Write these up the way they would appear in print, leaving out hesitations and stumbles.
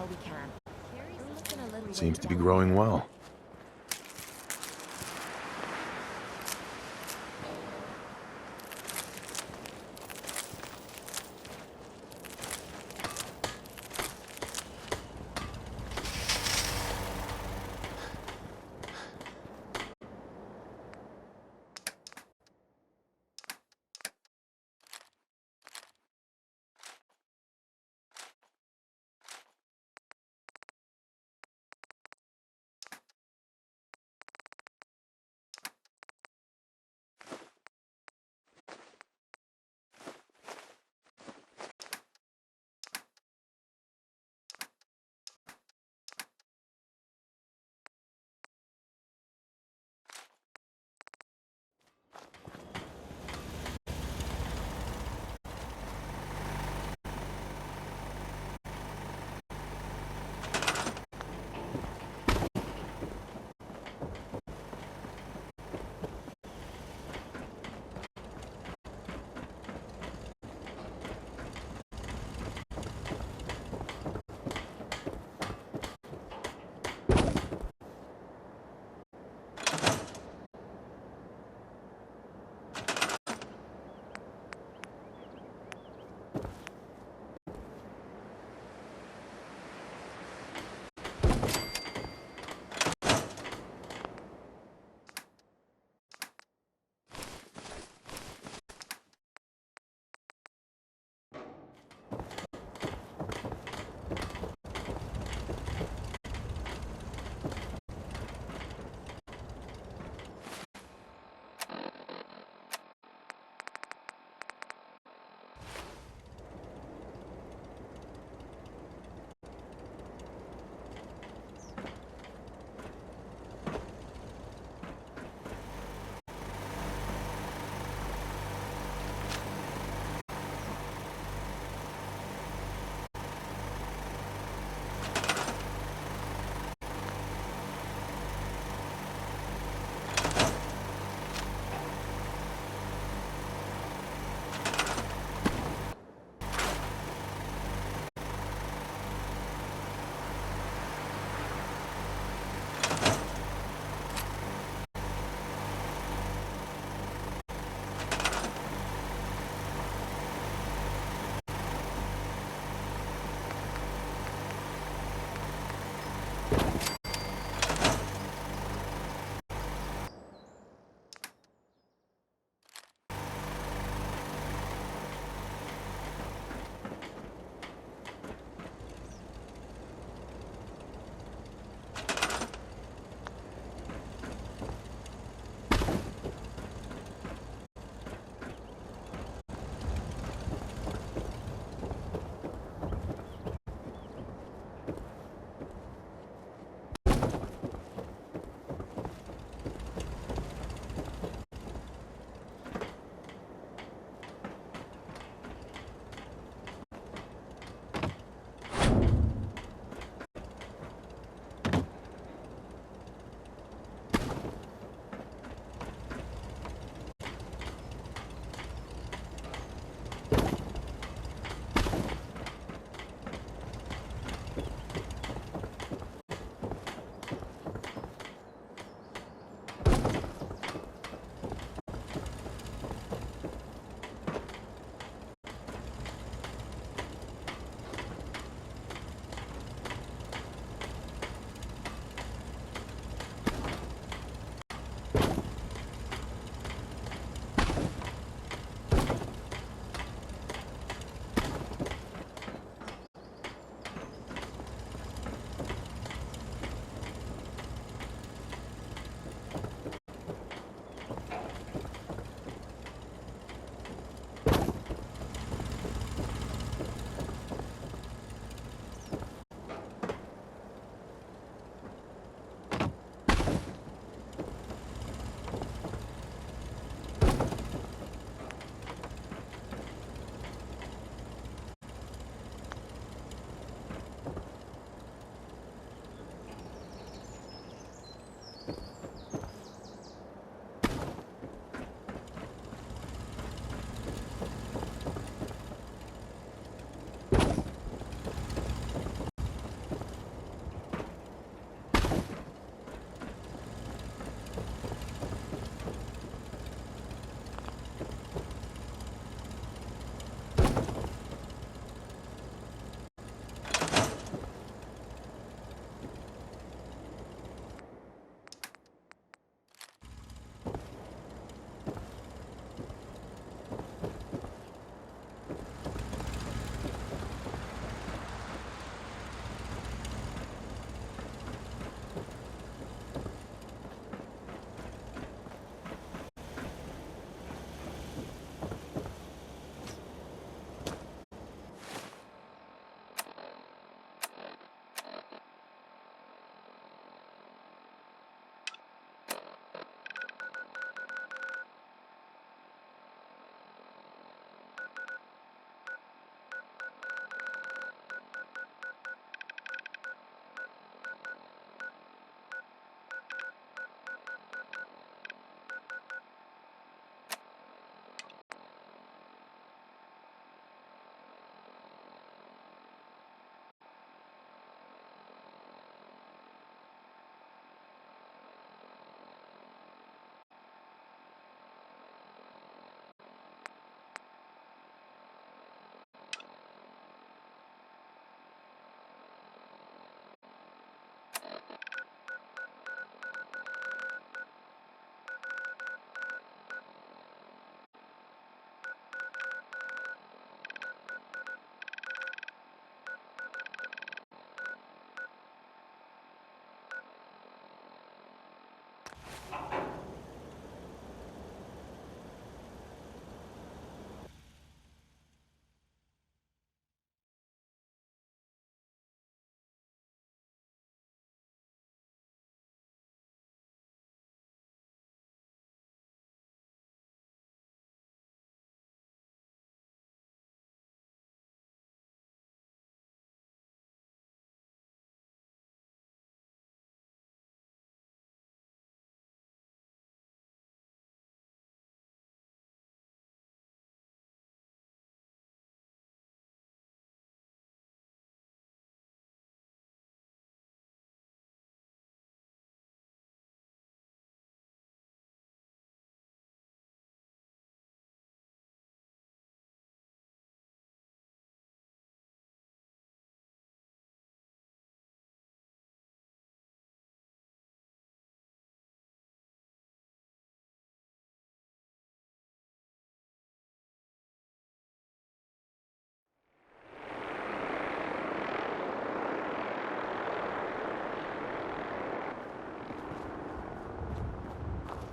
we can. We're looking a little Seems ways to be down growing here. well.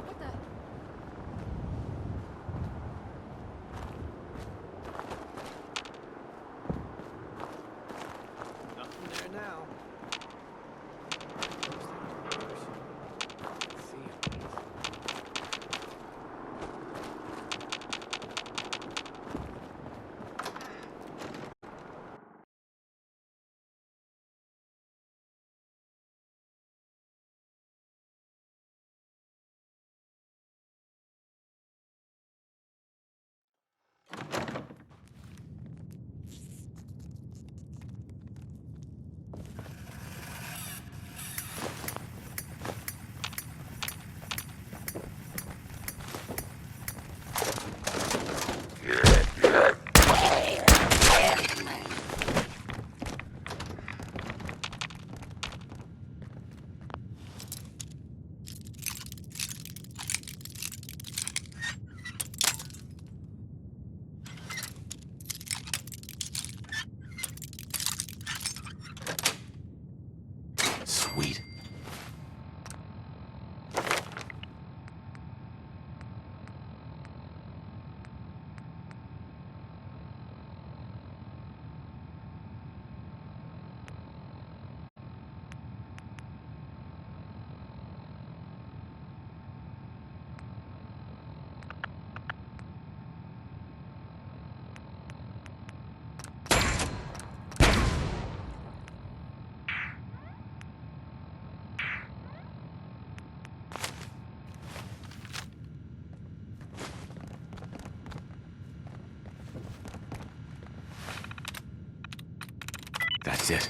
What the? Nothing there now. See him. Sweet. That's it.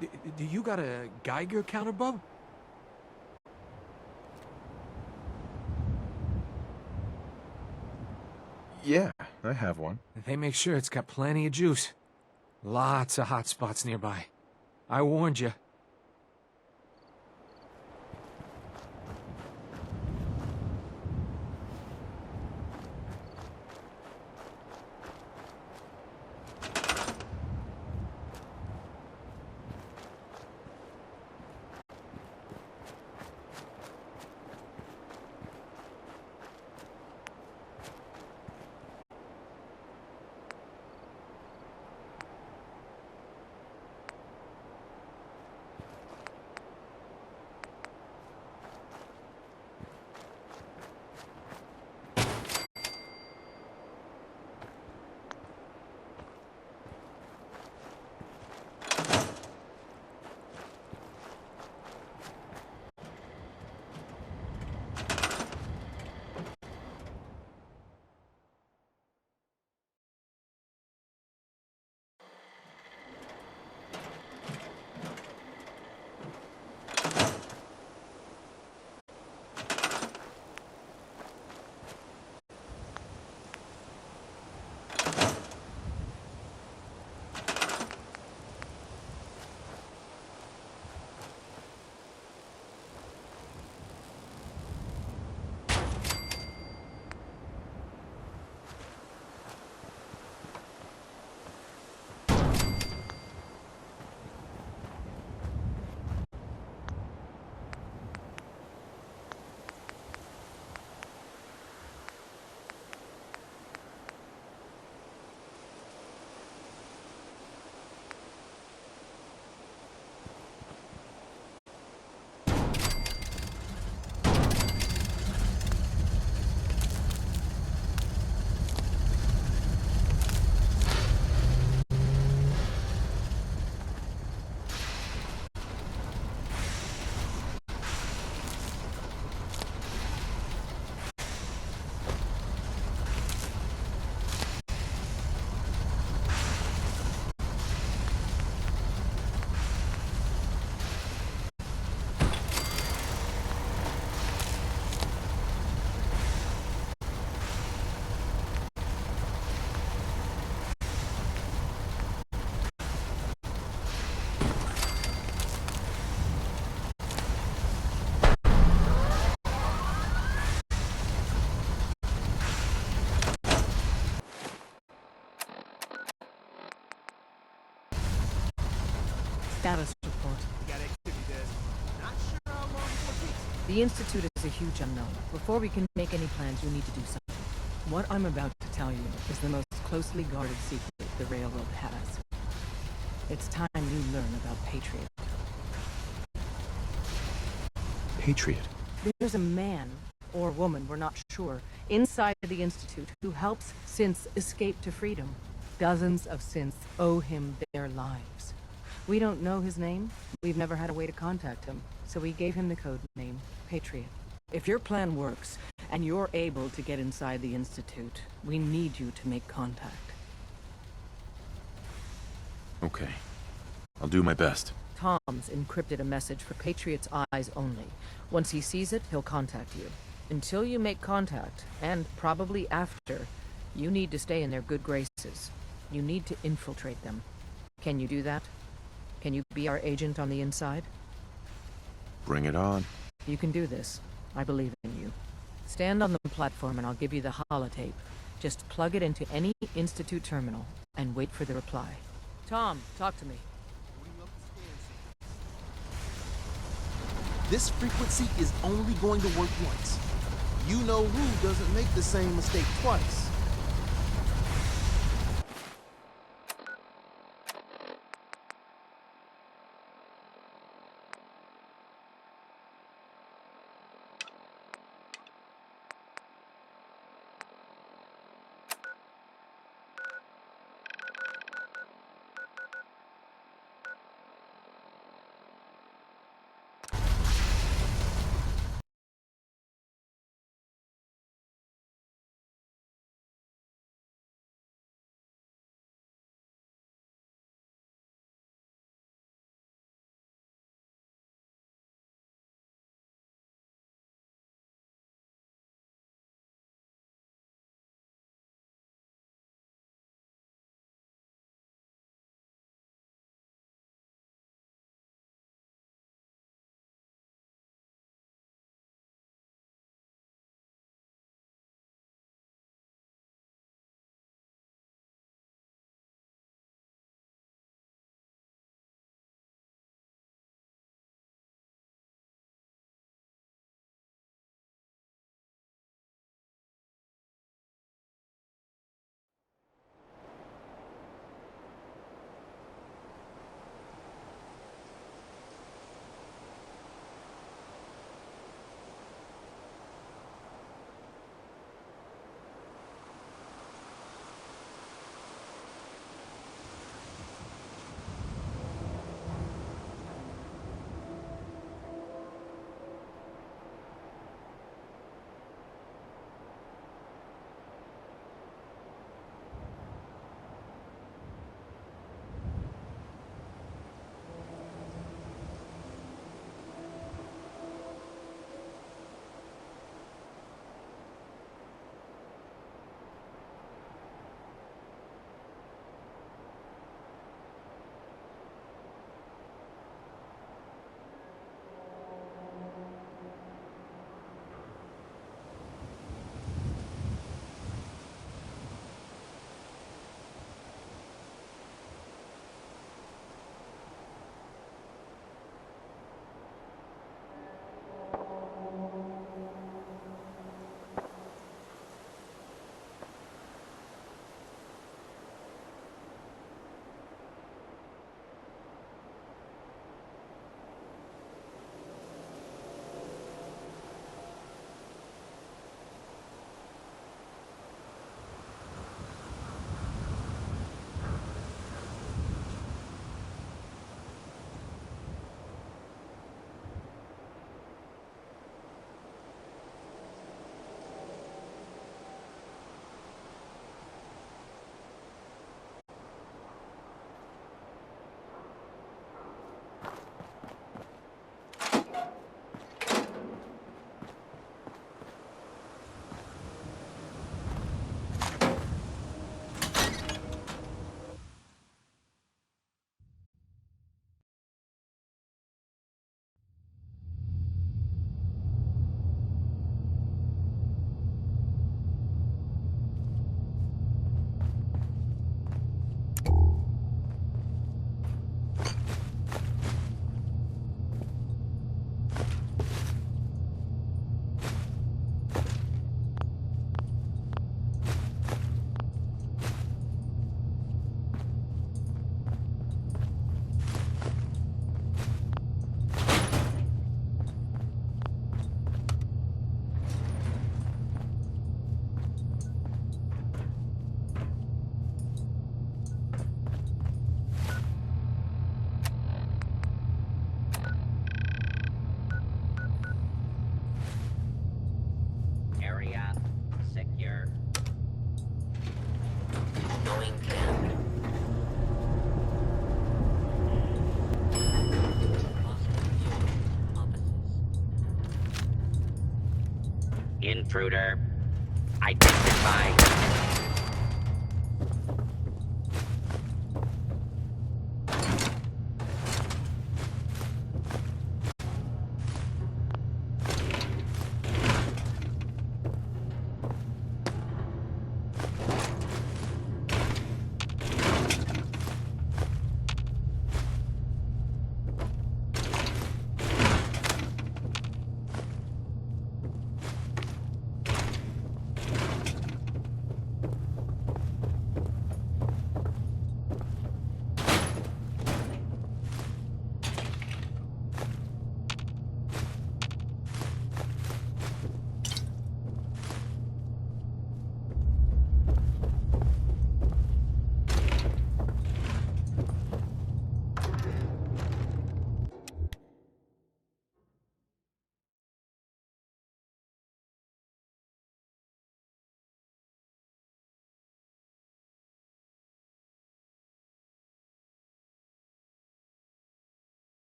Do you got a Geiger counter, bub? Yeah, I have one. They make sure it's got plenty of juice. Lots of hot spots nearby. I warned you. Status report. We got activity there. Not sure how long before it takes. The Institute is a huge unknown. Before we can make any plans, you need to do something. What I'm about to tell you is the most closely guarded secret the Railroad has. It's time you learn about Patriot. Patriot. There's a man, or woman, we're not sure, inside the Institute who helps synths escape to freedom. Dozens of synths owe him their lives. We don't know his name. We've never had a way to contact him, so we gave him the code name, Patriot. If your plan works, and you're able to get inside the Institute, we need you to make contact. Okay. I'll do my best. Tom's encrypted a message for Patriot's eyes only. Once he sees it, he'll contact you. Until you make contact, and probably after, you need to stay in their good graces. You need to infiltrate them. Can you do that? Can you be our agent on the inside? Bring it on. You can do this. I believe in you. Stand on the platform and I'll give you the holotape. Just plug it into any Institute terminal and wait for the reply. Tom, talk to me. Booting up the scan sequence. This frequency is only going to work once. You know who doesn't make the same mistake twice. Intruder. Identify.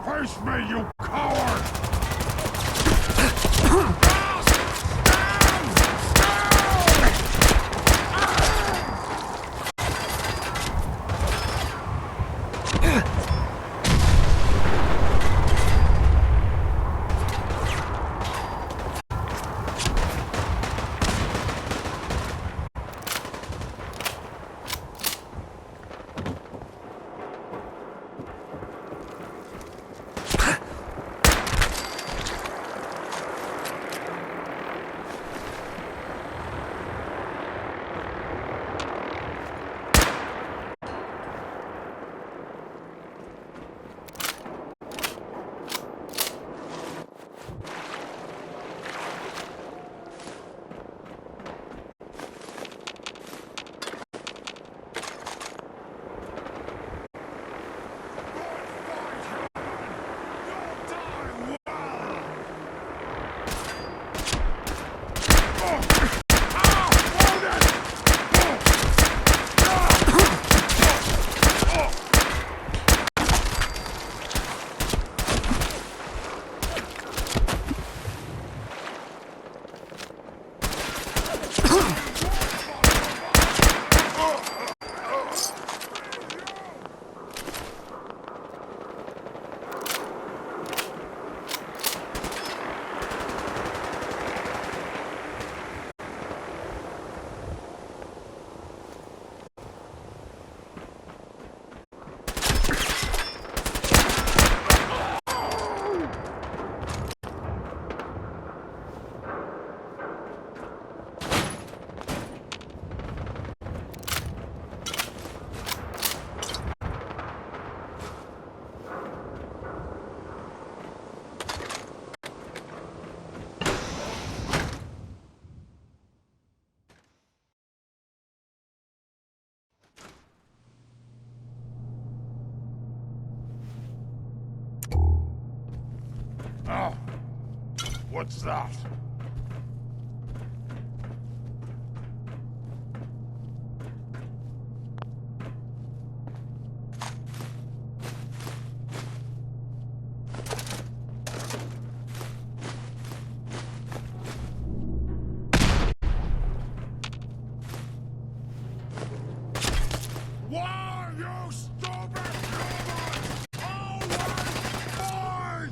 Face me, you coward! Oh. What's that? Why, you stupid humans! Always fight!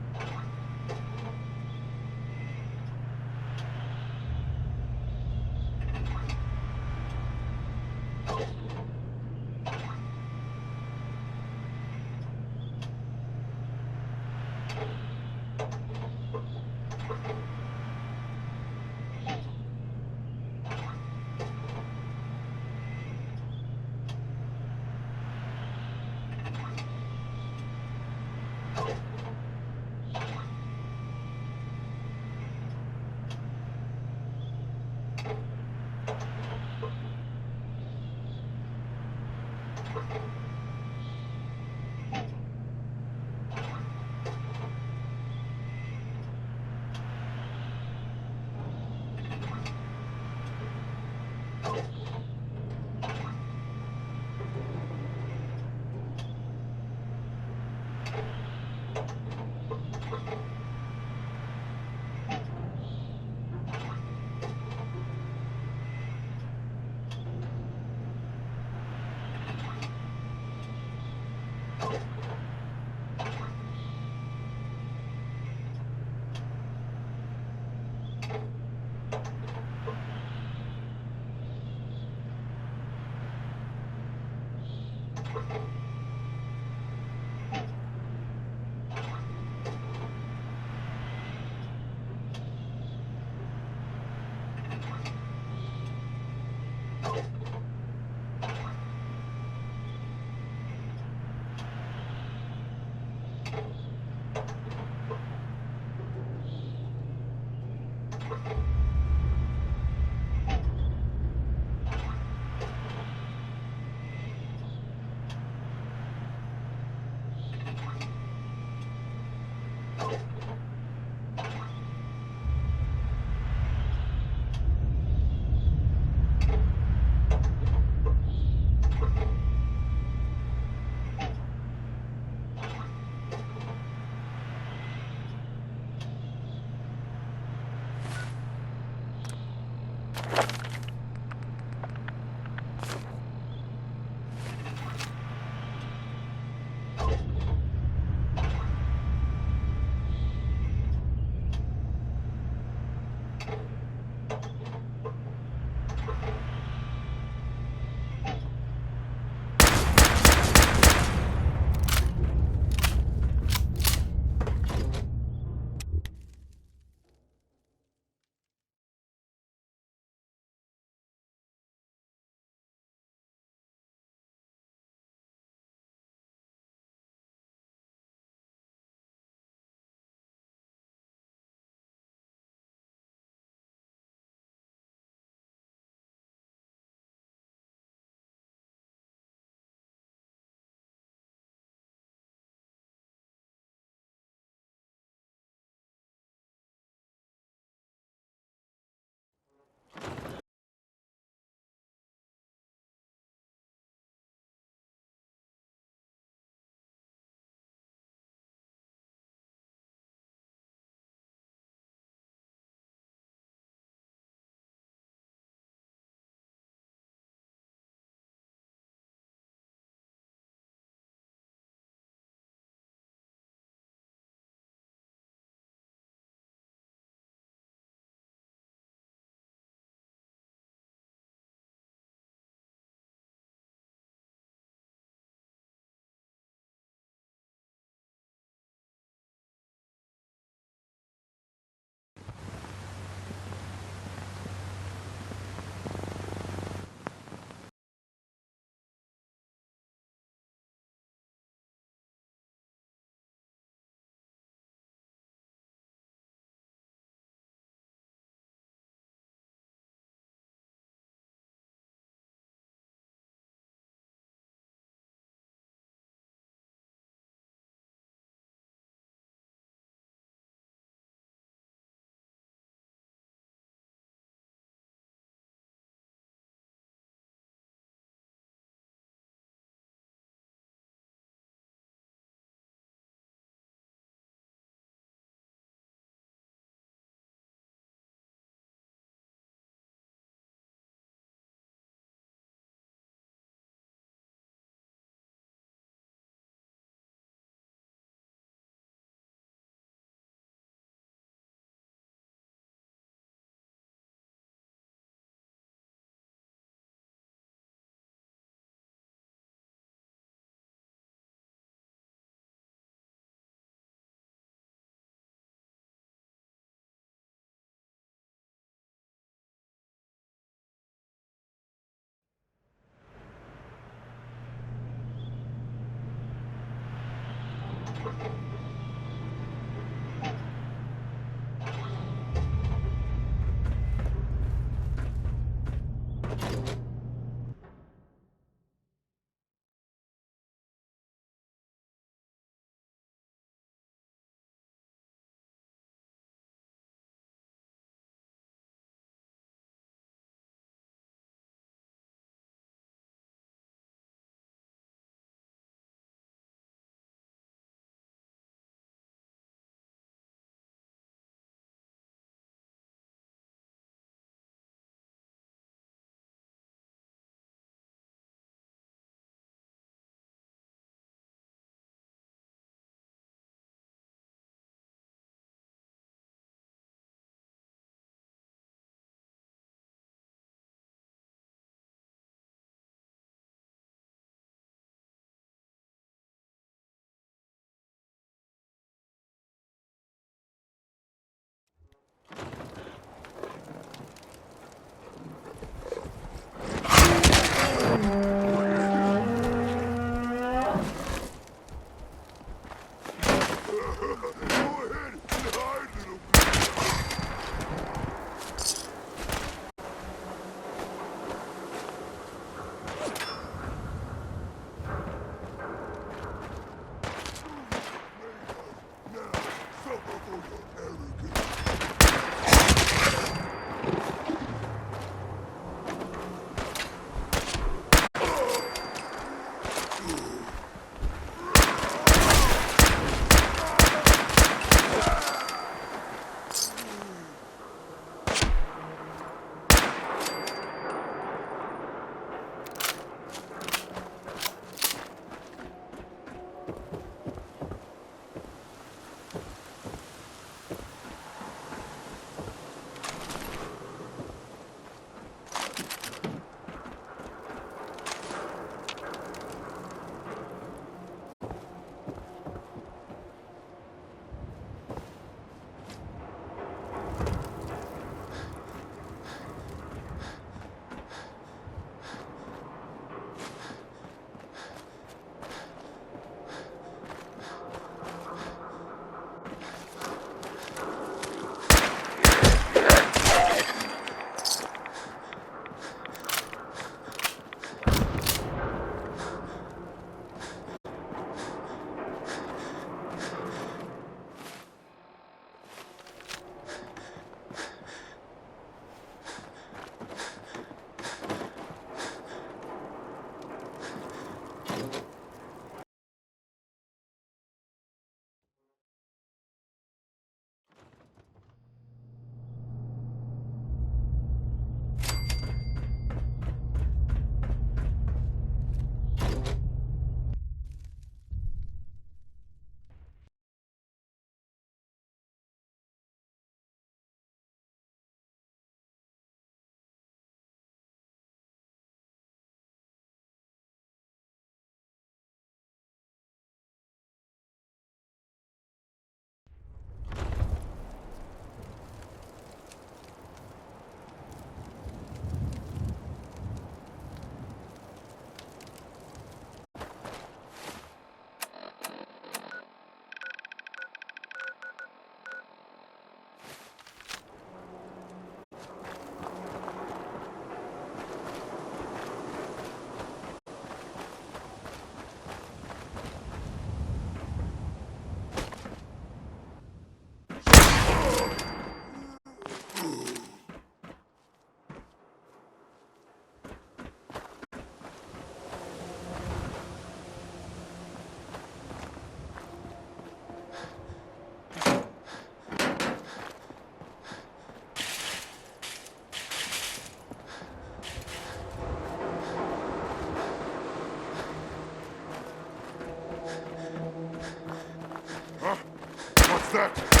What's that?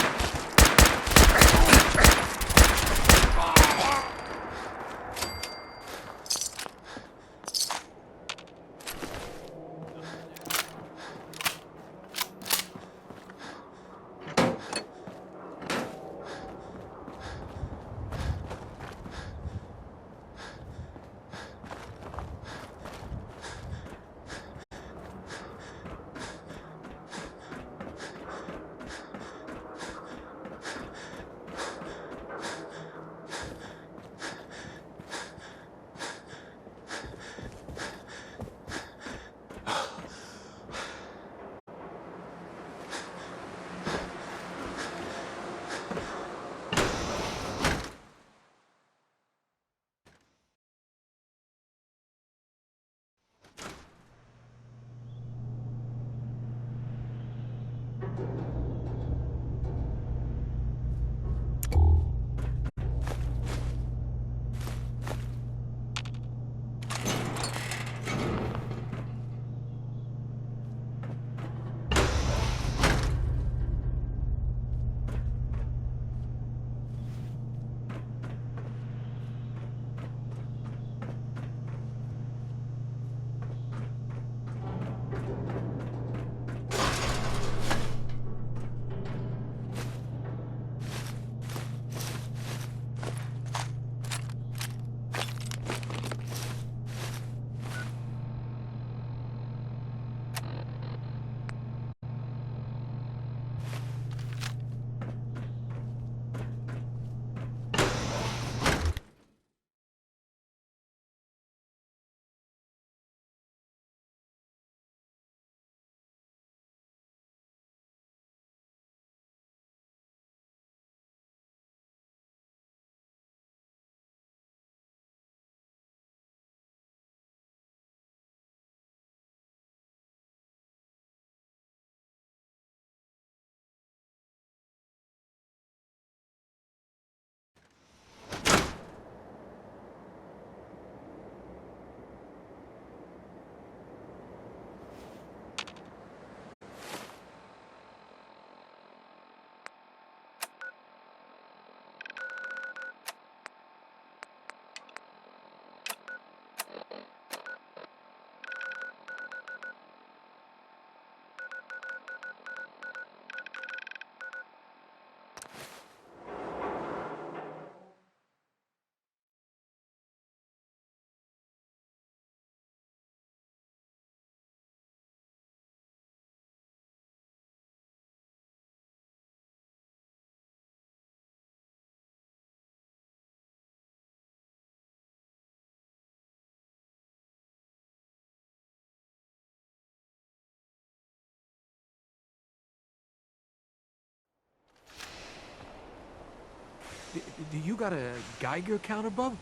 Do you got a Geiger counter, bub?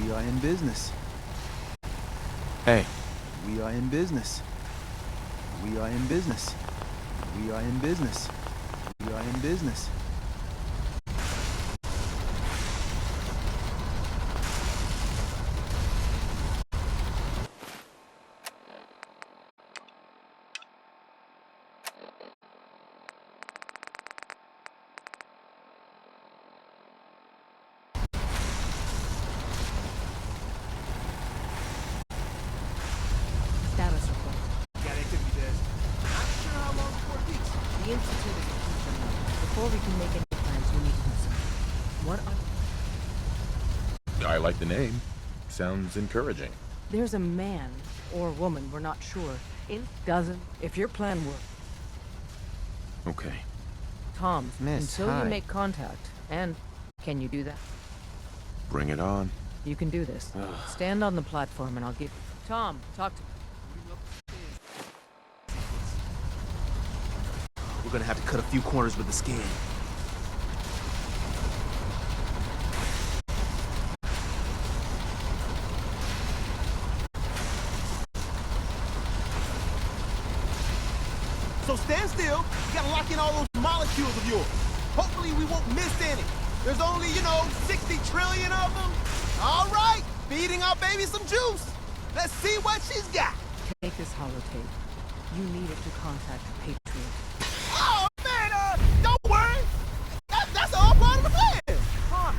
We are in business. Hey, We are in business. We are in business. We are in business. We are in business. Status report. Got activity, Des. Not sure how long before it peaks. The Institute is a crucial node. Before we can make any plans, we need to know something. What are... I like the name. Sounds encouraging. There's a man or woman, we're not sure. In dozen. If your plan works. Okay. Tom, Miss, until hi. you make contact. And can you do that? Bring it on. You can do this. Stand on the platform and I'll give... Tom, talk to... We're gonna have to cut a few corners with the scan. So stand still. You gotta lock in all those molecules of yours. Hopefully we won't miss any. There's only, 60 trillion of them. All right, feeding our baby some juice. Let's see what she's got. Take this holotape. You need it to contact Patriot. Oh, man, don't worry. That's all part of the plan. Tom,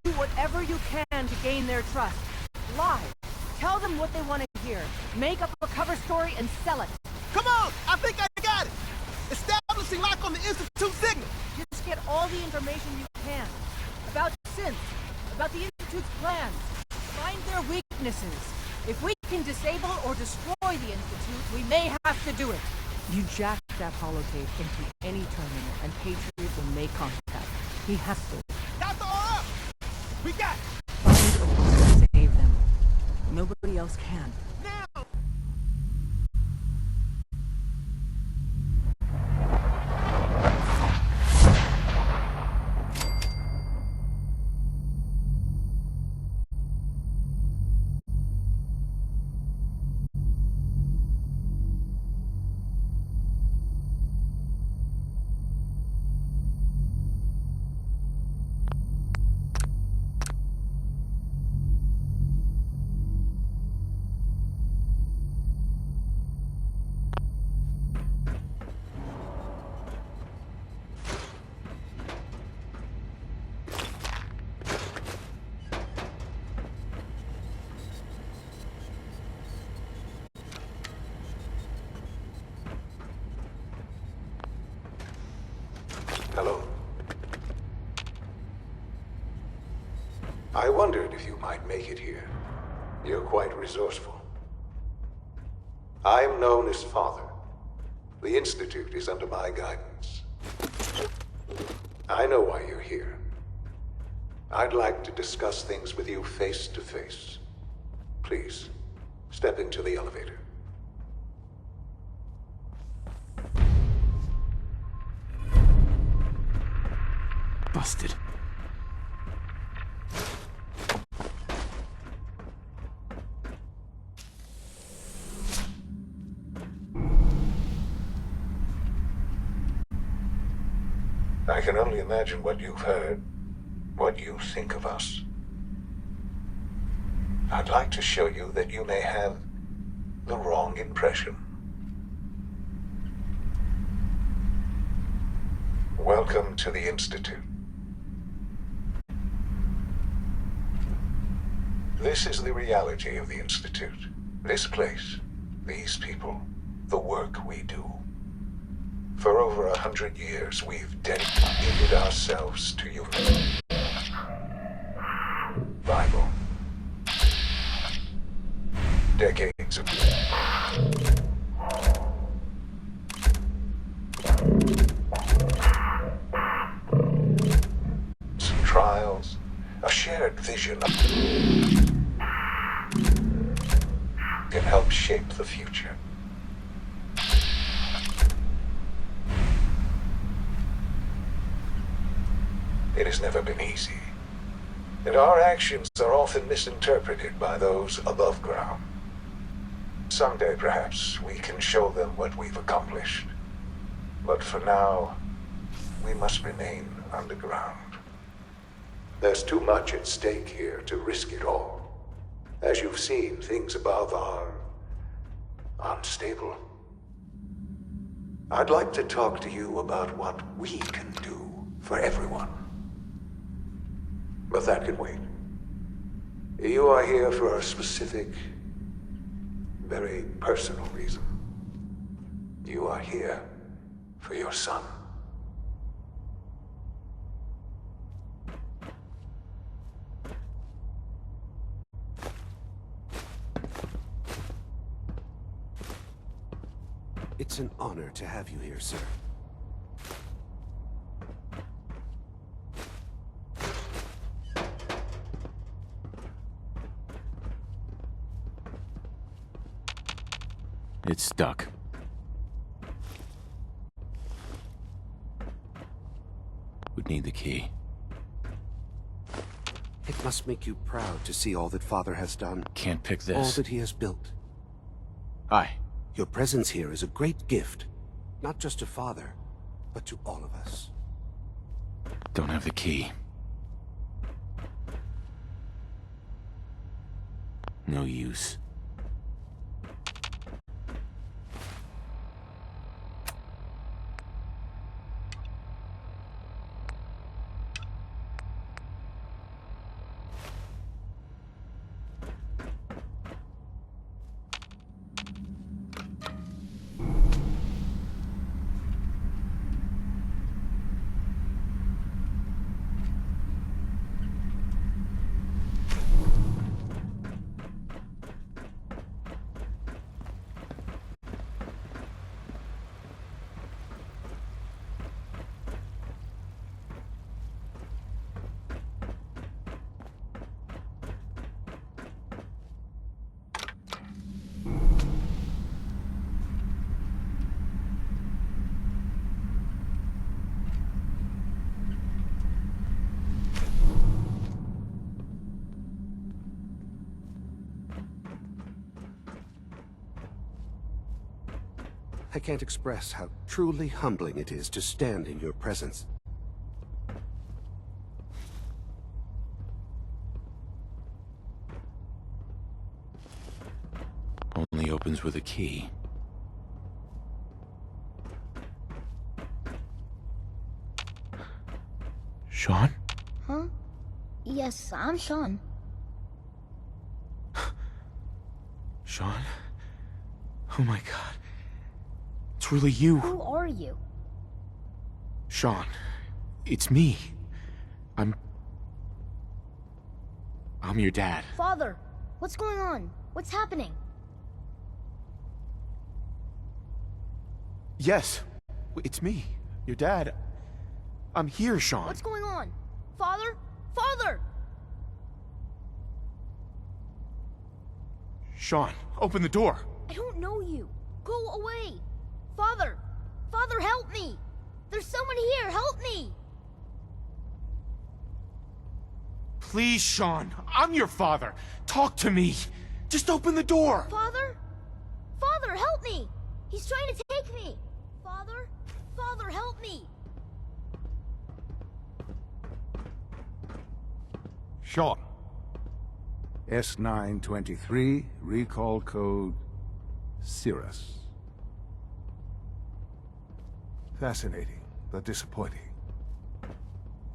do whatever you can to gain their trust. Lie. Tell them what they want to hear. Make up a cover story and sell it. Come on, I think I got it. Establishing lock on the Institute signal. Just get all the information you can. About synth. About the Institute's plans. Find their weaknesses. If we can disable or destroy the Institute, we may have to do it. You jack that holotape into any terminal, and Patriot will make contact. He has to. Dr. R. We got it. Find a way to save them. Nobody else can. Now. I wondered if you might make it here. You're quite resourceful. I am known as Father. The Institute is under my guidance. I know why you're here. I'd like to discuss things with you face to face. Please, step into the elevator. Busted. I can only imagine what you've heard, what you think of us. I'd like to show you that you may have the wrong impression. Welcome to the Institute. This is the reality of the Institute. This place, these people, the work we do. For over 100 years, we've dedicated ourselves to unity. Bible. Decades of some trials, a shared vision can help shape the future. It has never been easy, and our actions are often misinterpreted by those above ground. Someday, perhaps, we can show them what we've accomplished. But for now, we must remain underground. There's too much at stake here to risk it all. As you've seen, things above are unstable. I'd like to talk to you about what we can do for everyone. But that can wait. You are here for a specific, very personal reason. You are here for your son. It's an honor to have you here, sir. It's stuck. Would need the key. It must make you proud to see all that Father has done. Can't pick this. All that he has built. Aye. Your presence here is a great gift. Not just to Father, but to all of us. Don't have the key. No use. I can't express how truly humbling it is to stand in your presence. Only opens with a key. Sean? Huh? Yes, I'm Sean. Sean? Oh my god. It's really you. Who are you? Sean. It's me. I'm your dad. Father, what's going on? What's happening? Yes, it's me, your dad. I'm here, Sean. What's going on? Father? Father! Sean, open the door. I don't know you. Go away. Father! Father, help me! There's someone here, help me! Please, Sean, I'm your father. Talk to me. Just open the door. Father? Father, help me! He's trying to take me! Father? Father, help me! Sean. S923, recall code Cirrus. Fascinating, but disappointing.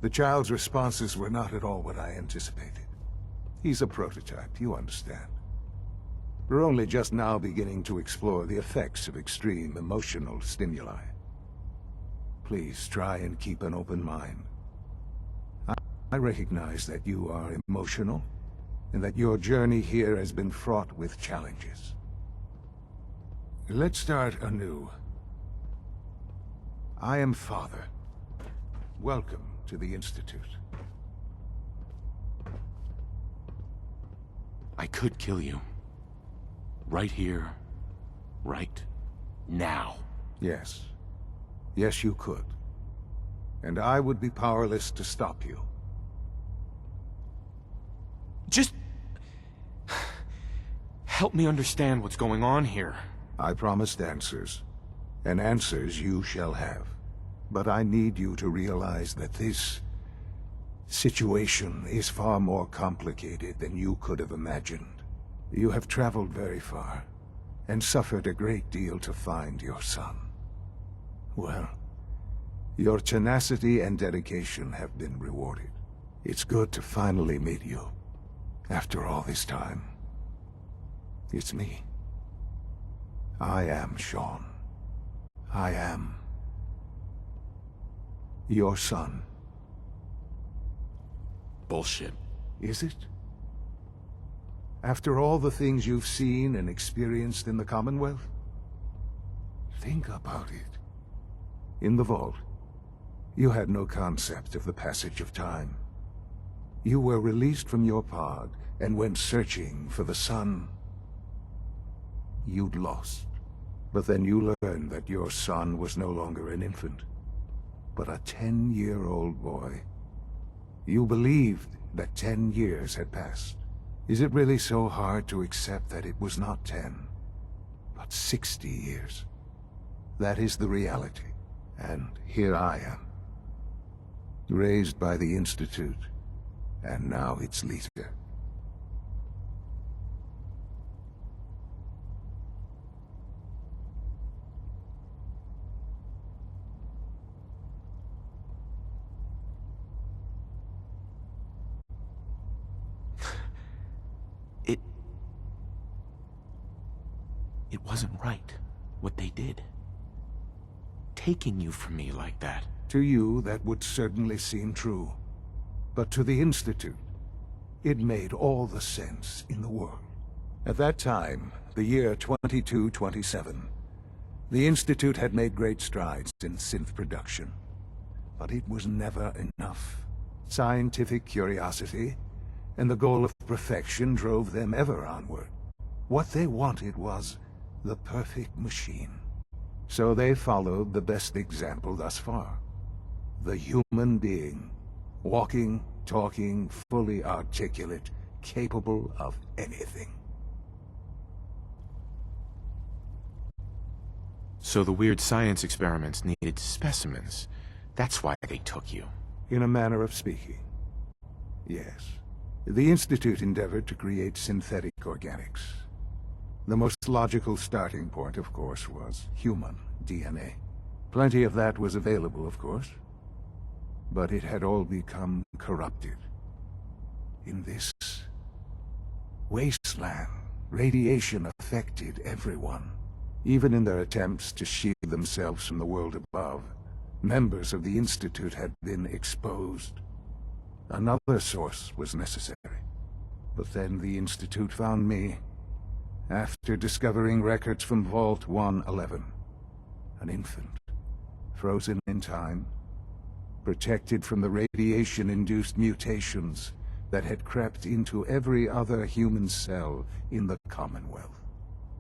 The child's responses were not at all what I anticipated. He's a prototype, you understand. We're only just now beginning to explore the effects of extreme emotional stimuli. Please try and keep an open mind. I recognize that you are emotional, and that your journey here has been fraught with challenges. Let's start anew. I am Father. Welcome to the Institute. I could kill you. Right here. Right now. Yes. Yes, you could. And I would be powerless to stop you. Just... help me understand what's going on here. I promised answers, and answers you shall have. But I need you to realize that this situation is far more complicated than you could have imagined. You have traveled very far, and suffered a great deal to find your son. Well, your tenacity and dedication have been rewarded. It's good to finally meet you. After all this time, it's me. I am Sean. I am your son. Bullshit. Is it? After all the things you've seen and experienced in the Commonwealth? Think about it. In the vault, you had no concept of the passage of time. You were released from your pod and went searching for the son you'd lost. But then you learned that your son was no longer an infant, but a 10-year-old boy. You believed that 10 years had passed. Is it really so hard to accept that it was not 10, but 60 years? That is the reality, and here I am, raised by the Institute, and now its leader. It wasn't right, what they did. Taking you from me like that. To you, that would certainly seem true. But to the Institute, it made all the sense in the world. At that time, the year 2227, the Institute had made great strides in synth production. But it was never enough. Scientific curiosity and the goal of perfection drove them ever onward. What they wanted was the perfect machine. So they followed the best example thus far. The human being. Walking, talking, fully articulate, capable of anything. So the weird science experiments needed specimens. That's why they took you. In a manner of speaking. Yes. The Institute endeavored to create synthetic organics. The most logical starting point, of course, was human DNA. Plenty of that was available, of course. But it had all become corrupted. In this wasteland, radiation affected everyone. Even in their attempts to shield themselves from the world above, members of the Institute had been exposed. Another source was necessary. But then the Institute found me, after discovering records from Vault 111. An infant, frozen in time, protected from the radiation-induced mutations that had crept into every other human cell in the Commonwealth.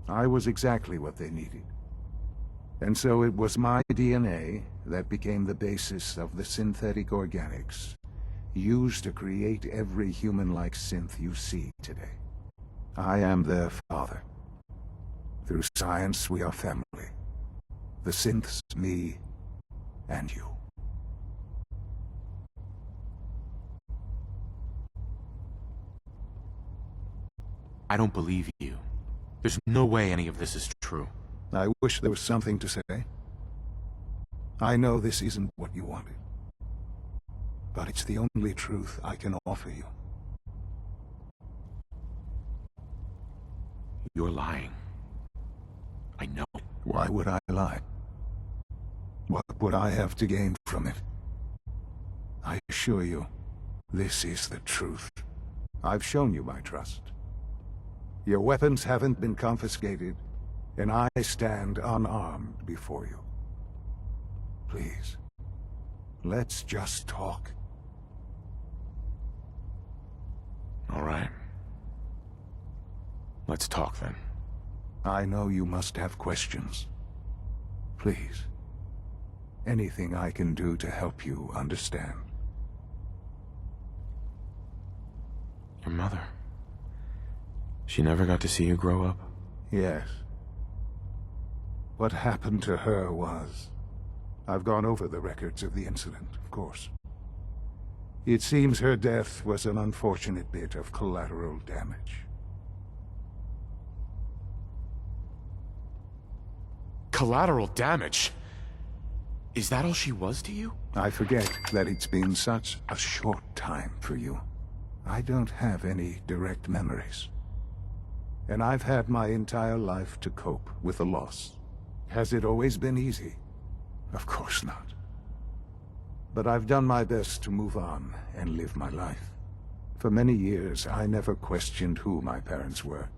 I was exactly what they needed. And so it was my DNA that became the basis of the synthetic organics used to create every human-like synth you see today. I am their father. Through science, we are family. The synths, me, and you. I don't believe you. There's no way any of this is true. I wish there was something to say. I know this isn't what you wanted. But it's the only truth I can offer you. You're lying. I know it. Why would I lie? What would I have to gain from it? I assure you, this is the truth. I've shown you my trust. Your weapons haven't been confiscated, and I stand unarmed before you. Please, let's just talk. All right. Let's talk then. I know you must have questions. Please, anything I can do to help you understand. Your mother. She never got to see you grow up? Yes. What happened to her was... I've gone over the records of the incident, of course. It seems her death was an unfortunate bit of collateral damage. Collateral damage? Is that all she was to you? I forget that it's been such a short time for you. I don't have any direct memories. And I've had my entire life to cope with the loss. Has it always been easy? Of course not. But I've done my best to move on and live my life. For many years, I never questioned who my parents were.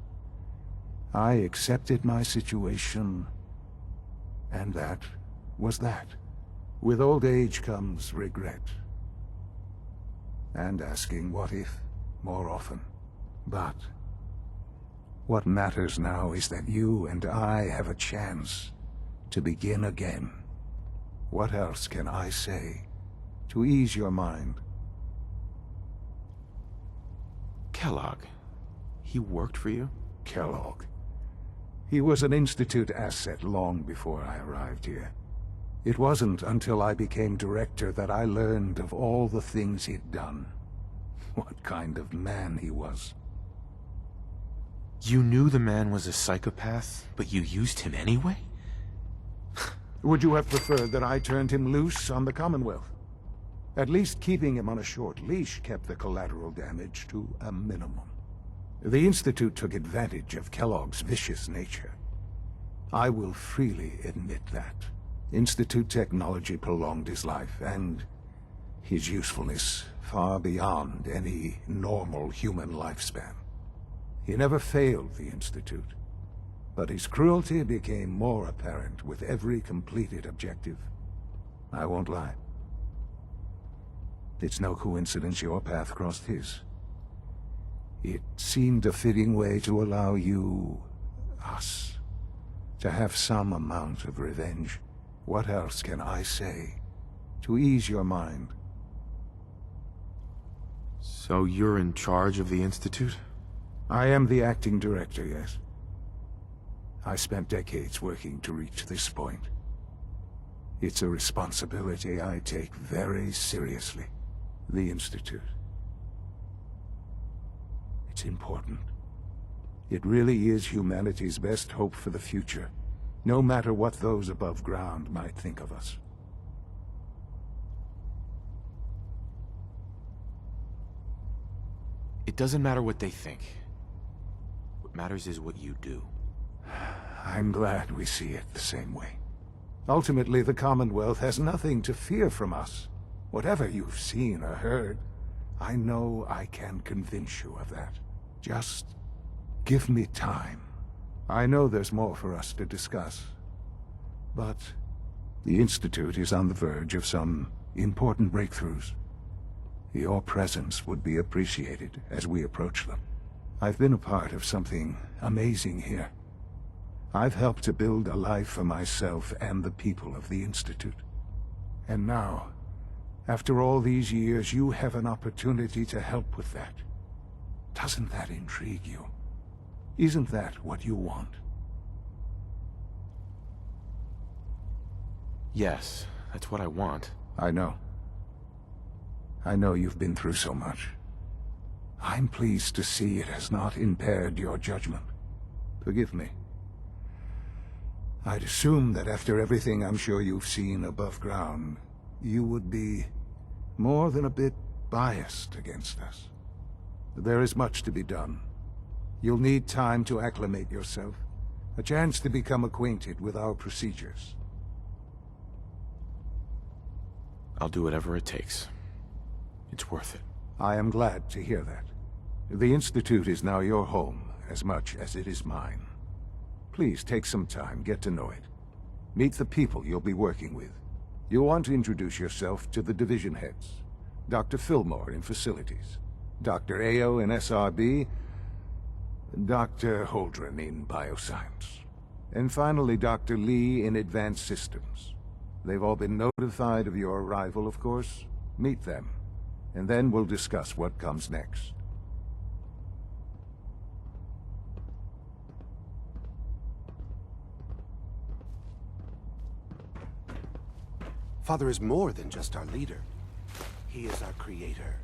I accepted my situation, and that was that. With old age comes regret. And asking what if more often. But what matters now is that you and I have a chance to begin again. What else can I say to ease your mind? Kellogg. He worked for you? Kellogg. He was an Institute asset long before I arrived here. It wasn't until I became director that I learned of all the things he'd done. What kind of man he was. You knew the man was a psychopath, but you used him anyway? Would you have preferred that I turned him loose on the Commonwealth? At least keeping him on a short leash kept the collateral damage to a minimum. The Institute took advantage of Kellogg's vicious nature. I will freely admit that. Institute technology prolonged his life, and his usefulness far beyond any normal human lifespan. He never failed the Institute, but his cruelty became more apparent with every completed objective. I won't lie. It's no coincidence your path crossed his. It seemed a fitting way to allow you, us, to have some amount of revenge. What else can I say to ease your mind? So you're in charge of the Institute? I am the acting director, yes. I spent decades working to reach this point. It's a responsibility I take very seriously. The Institute. It's important. It really is humanity's best hope for the future, no matter what those above ground might think of us. It doesn't matter what they think. What matters is what you do. I'm glad we see it the same way. Ultimately, the Commonwealth has nothing to fear from us. Whatever you've seen or heard, I know I can convince you of that. Just give me time. I know there's more for us to discuss. But the Institute is on the verge of some important breakthroughs. Your presence would be appreciated as we approach them. I've been a part of something amazing here. I've helped to build a life for myself and the people of the Institute. And now, after all these years, you have an opportunity to help with that. Doesn't that intrigue you? Isn't that what you want? Yes, that's what I want. I know. I know you've been through so much. I'm pleased to see it has not impaired your judgment. Forgive me. I'd assume that after everything I'm sure you've seen above ground, you would be more than a bit biased against us. There is much to be done. You'll need time to acclimate yourself, a chance to become acquainted with our procedures. I'll do whatever it takes. It's worth it. I am glad to hear that. The Institute is now your home, as much as it is mine. Please take some time, get to know it. Meet the people you'll be working with. You'll want to introduce yourself to the division heads. Dr. Fillmore in Facilities, Dr. Ao in SRB, Dr. Holdren in Bioscience, and finally Dr. Lee in Advanced Systems. They've all been notified of your arrival, of course. Meet them, and then we'll discuss what comes next. Father is more than just our leader. He is our creator.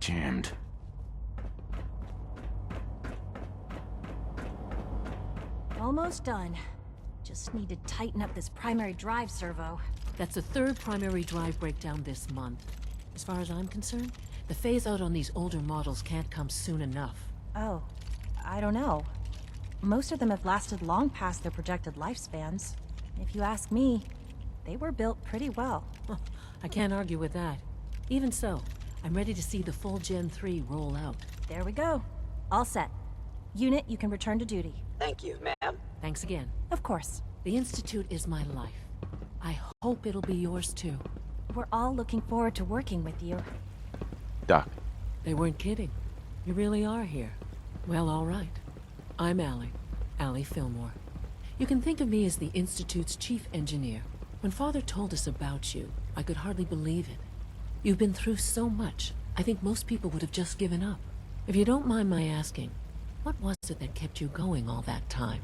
Jammed. Almost done. Just need to tighten up this primary drive servo. That's the third primary drive breakdown this month. As far as I'm concerned, The phase-out on these older models can't come soon enough. Oh, I don't know. Most of them have lasted long past their projected lifespans. If you ask me, they were built pretty well. I can't argue with that. Even so, I'm ready to see the full Gen 3 roll out. There we go. All set. Unit, you can return to duty. Thank you, ma'am. Thanks again. Of course. The Institute is my life. I hope it'll be yours too. We're all looking forward to working with you. Doc. They weren't kidding. You really are here. Well, all right. I'm Allie Fillmore. You can think of me as the Institute's chief engineer. When Father told us about you, I could hardly believe it. You've been through so much, I think most people would have just given up. If you don't mind my asking, what was it that kept you going all that time?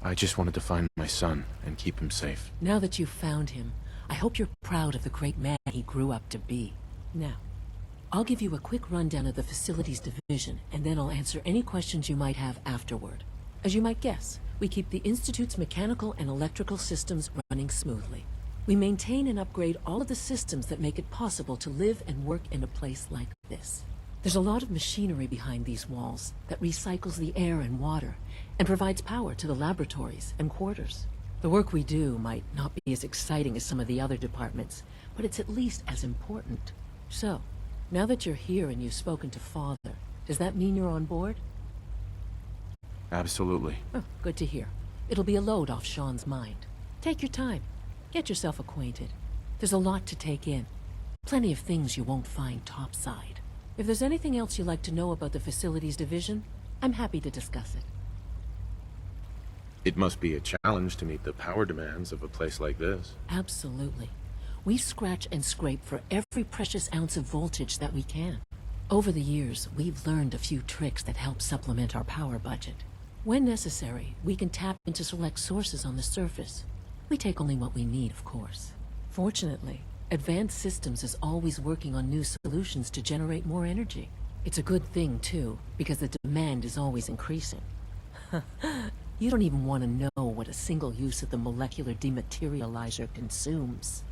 I just wanted to find my son and keep him safe. Now that you've found him, I hope you're proud of the great man he grew up to be. Now, I'll give you a quick rundown of the Facilities Division, and then I'll answer any questions you might have afterward. As you might guess, we keep the Institute's mechanical and electrical systems running smoothly. We maintain and upgrade all of the systems that make it possible to live and work in a place like this. There's a lot of machinery behind these walls that recycles the air and water and provides power to the laboratories and quarters. The work we do might not be as exciting as some of the other departments, but it's at least as important. So, now that you're here and you've spoken to Father, does that mean you're on board? Absolutely. Oh, good to hear. It'll be a load off Sean's mind. Take your time. Get yourself acquainted. There's a lot to take in. Plenty of things you won't find topside. If there's anything else you'd like to know about the Facilities Division, I'm happy to discuss it. It must be a challenge to meet the power demands of a place like this. Absolutely. We scratch and scrape for every precious ounce of voltage that we can. Over the years, we've learned a few tricks that help supplement our power budget. When necessary, we can tap into select sources on the surface. We take only what we need, of course. Fortunately, Advanced Systems is always working on new solutions to generate more energy. It's a good thing, too, because the demand is always increasing. You don't even want to know what a single use of the molecular dematerializer consumes.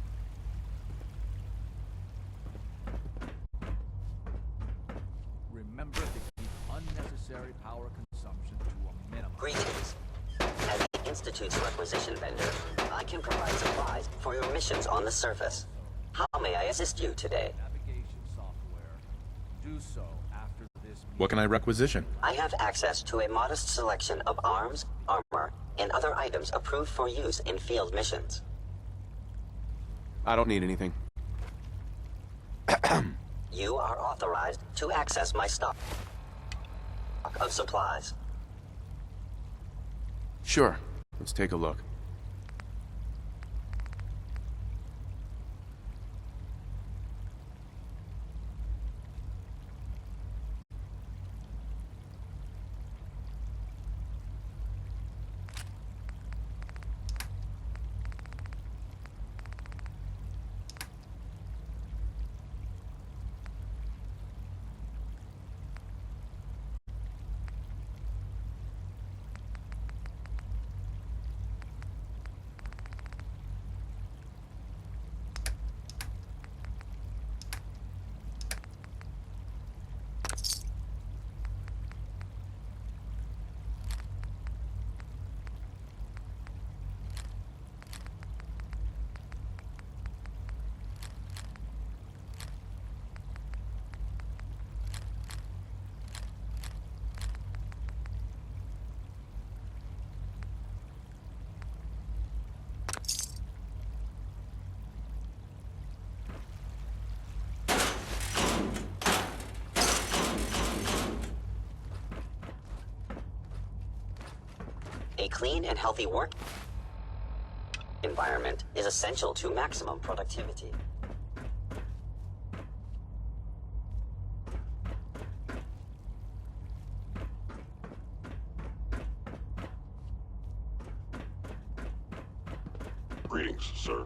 Remember to keep unnecessary power consumption to a minimum. Greetings. As the Institute's requisition vendor, I can provide supplies for your missions on the surface. How may I assist you today? Navigation software. Do so after this meeting. What can I requisition? I have access to a modest selection of arms, armor, and other items approved for use in field missions. I don't need anything. You are authorized to access my stock of supplies. Sure. Let's take a look. A clean and healthy work environment is essential to maximum productivity. Greetings, sir.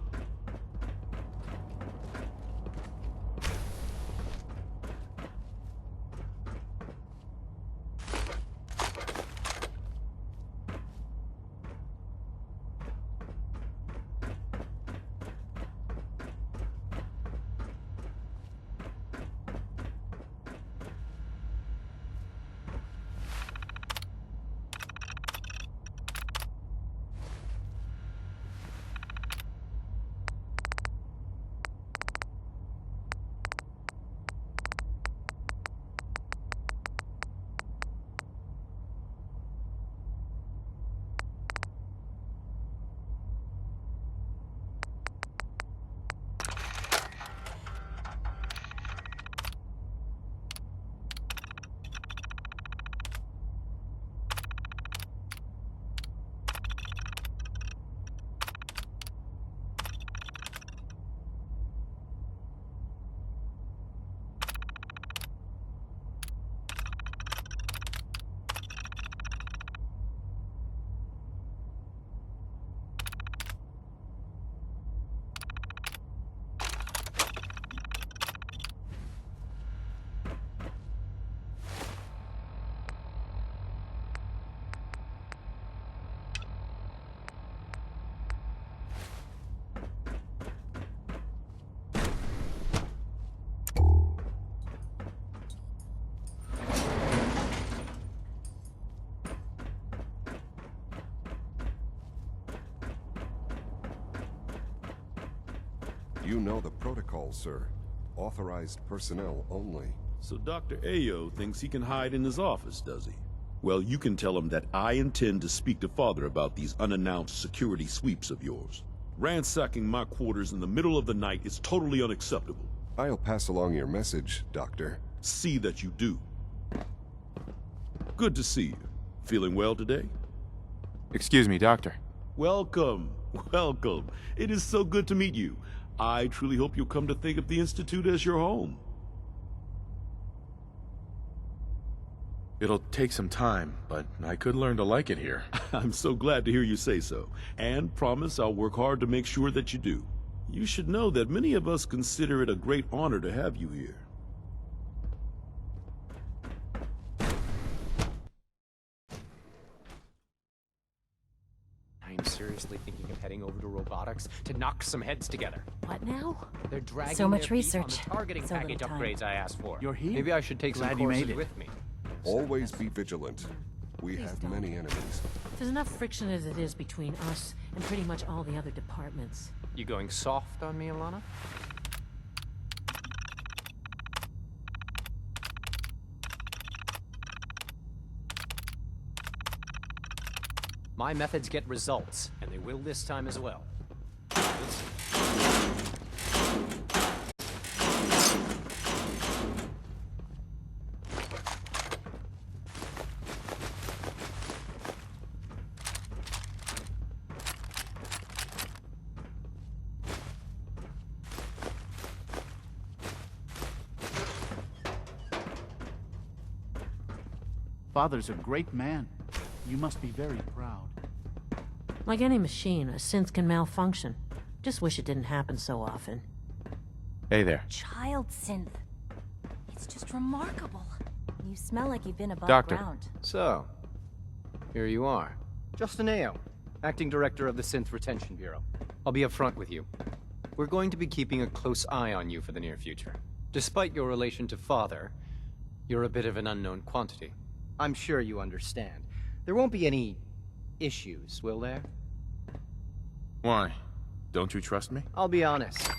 You know the protocol, sir. Authorized personnel only. So Dr. Ayo thinks he can hide in his office, does he? Well, you can tell him that I intend to speak to Father about these unannounced security sweeps of yours. Ransacking my quarters in the middle of the night is totally unacceptable. I'll pass along your message, Doctor. See that you do. Good to see you. Feeling well today? Excuse me, Doctor. Welcome. Welcome. It is so good to meet you. I truly hope you'll come to think of the Institute as your home. It'll take some time, but I could learn to like it here. I'm so glad to hear you say so, and promise I'll work hard to make sure that you do. You should know that many of us consider it a great honor to have you here. I'm seriously thinking of heading over to robotics to knock some heads together. What now? They're dragging So much their feet research, on the targeting so little package time. upgrades I asked for. You're here? Maybe I should take Glad some you courses made it. with me. Always be vigilant. We Please have don't. many enemies. There's enough friction as it is between us and pretty much all the other departments. You going soft on me, Alana? My methods get results, and they will this time as well. Father's a great man. You must be very proud. Like any machine, a synth can malfunction. Just wish it didn't happen so often. Hey there. Child synth. It's just remarkable. You smell like you've been above Doctor. ground. So, here you are. Justin Ayo, Acting Director of the Synth Retention Bureau. I'll be upfront with you. We're going to be keeping a close eye on you for the near future. Despite your relation to Father, you're a bit of an unknown quantity. I'm sure you understand. There won't be any issues, will there? Why? Don't you trust me? I'll be honest.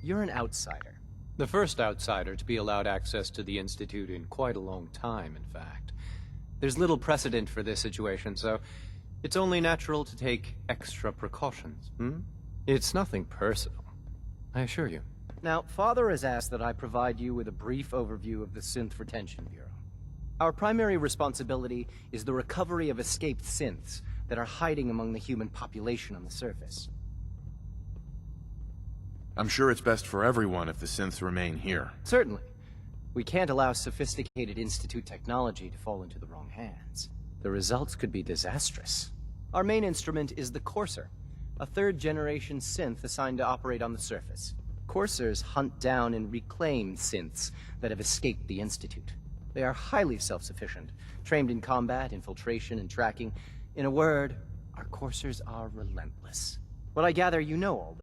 You're an outsider. The first outsider to be allowed access to the Institute in quite a long time, in fact. There's little precedent for this situation, so it's only natural to take extra precautions, It's nothing personal, I assure you. Now, Father has asked that I provide you with a brief overview of the Synth Retention Bureau. Our primary responsibility is the recovery of escaped synths that are hiding among the human population on the surface. I'm sure it's best for everyone if the synths remain here. Certainly. We can't allow sophisticated Institute technology to fall into the wrong hands. The results could be disastrous. Our main instrument is the Courser, a third-generation synth assigned to operate on the surface. Coursers hunt down and reclaim synths that have escaped the Institute. They are highly self-sufficient, trained in combat, infiltration, and tracking. In a word, our Coursers are relentless. But I gather you know all this.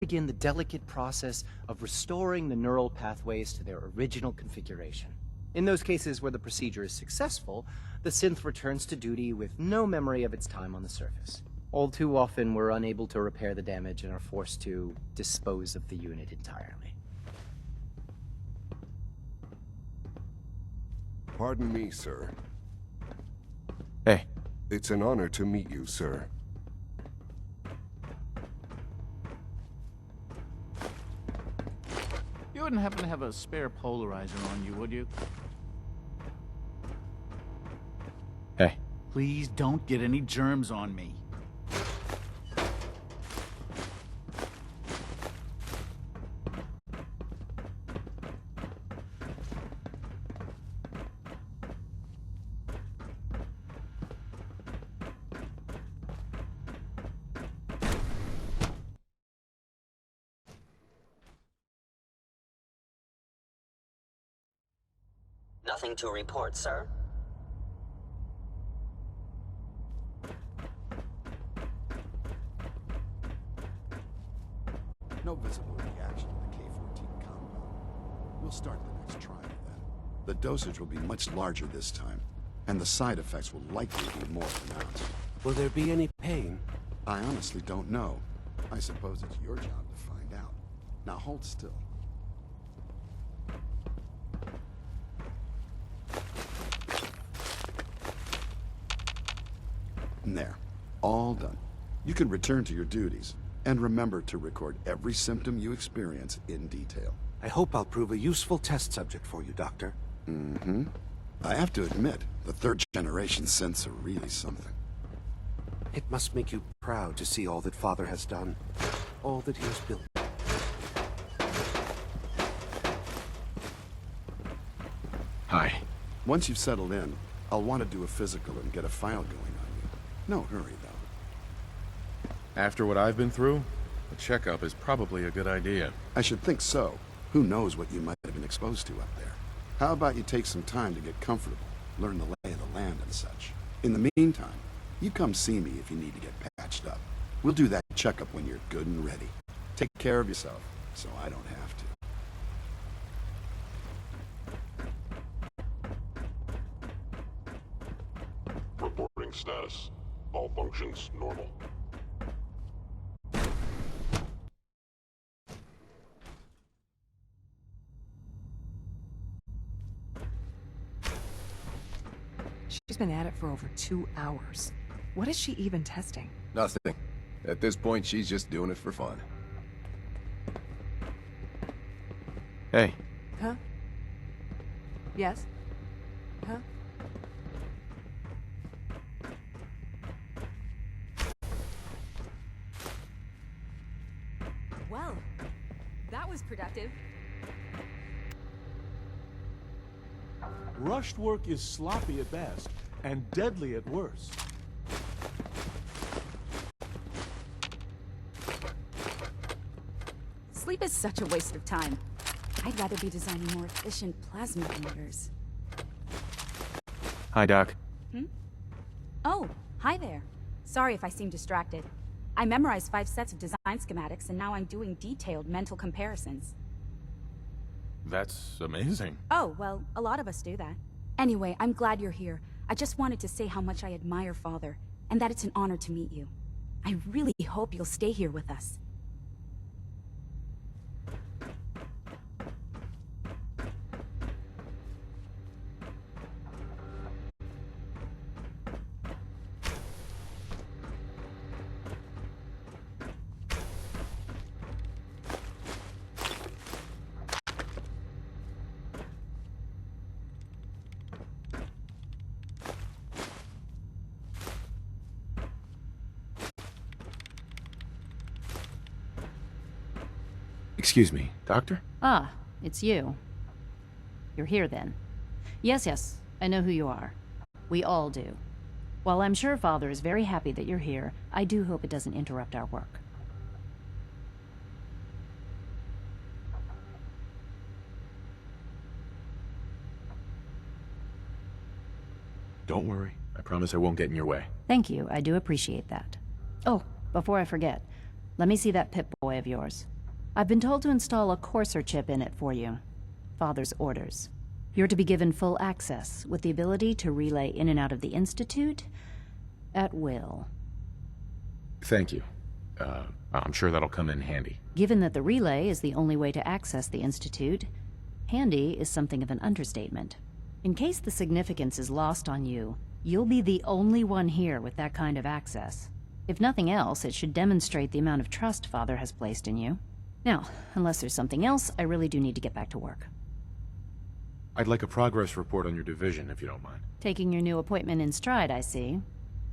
Begin the delicate process of restoring the neural pathways to their original configuration. In those cases where the procedure is successful, the synth returns to duty with no memory of its time on the surface. All too often, we're unable to repair the damage and are forced to dispose of the unit entirely. Pardon me, sir. Hey. It's an honor to meet you, sir. You wouldn't happen to have a spare polarizer on you, would you? Hey. Please don't get any germs on me. Nothing to report, sir. No visible reaction to the K-14 compound. We'll start the next trial then. The dosage will be much larger this time, and the side effects will likely be more pronounced. Will there be any pain? I honestly don't know. I suppose it's your job to find out. Now hold still. There. All done. You can return to your duties. And remember to record every symptom you experience in detail. I hope I'll prove a useful test subject for you, Doctor. Mm-hmm. I have to admit, the third-generation synths are really something. It must make you proud to see all that Father has done. All that he has built. Hi. Once you've settled in, I'll want to do a physical and get a file going on you. No hurry, though. After what I've been through, a checkup is probably a good idea. I should think so. Who knows what you might have been exposed to up there. How about you take some time to get comfortable, learn the lay of the land and such. In the meantime, you come see me if you need to get patched up. We'll do that checkup when you're good and ready. Take care of yourself, so I don't have to. Reporting status. All functions normal. She's been at it for over 2 hours. What is she even testing? Nothing. At this point, she's just doing it for fun. Hey. Huh? Yes? Huh? Well, that was productive. Rushed work is sloppy at best, and deadly at worst. Sleep is such a waste of time. I'd rather be designing more efficient plasma emitters. Hi, Doc. Oh, hi there. Sorry if I seem distracted. I memorized 5 sets of design schematics, and now I'm doing detailed mental comparisons. That's amazing. Oh, well, a lot of us do that. Anyway, I'm glad you're here. I just wanted to say how much I admire Father, and that it's an honor to meet you. I really hope you'll stay here with us. Excuse me, Doctor? Ah, it's you. You're here then. Yes, I know who you are. We all do. While I'm sure Father is very happy that you're here, I do hope it doesn't interrupt our work. Don't worry. I promise I won't get in your way. Thank you, I do appreciate that. Oh, before I forget, let me see that Pip-Boy of yours. I've been told to install a Courser chip in it for you. Father's orders. You're to be given full access, with the ability to relay in and out of the Institute at will. Thank you. I'm sure that'll come in handy. Given that the relay is the only way to access the Institute, handy is something of an understatement. In case the significance is lost on you, you'll be the only one here with that kind of access. If nothing else, it should demonstrate the amount of trust Father has placed in you. Now, unless there's something else, I really do need to get back to work. I'd like a progress report on your division, if you don't mind. Taking your new appointment in stride, I see.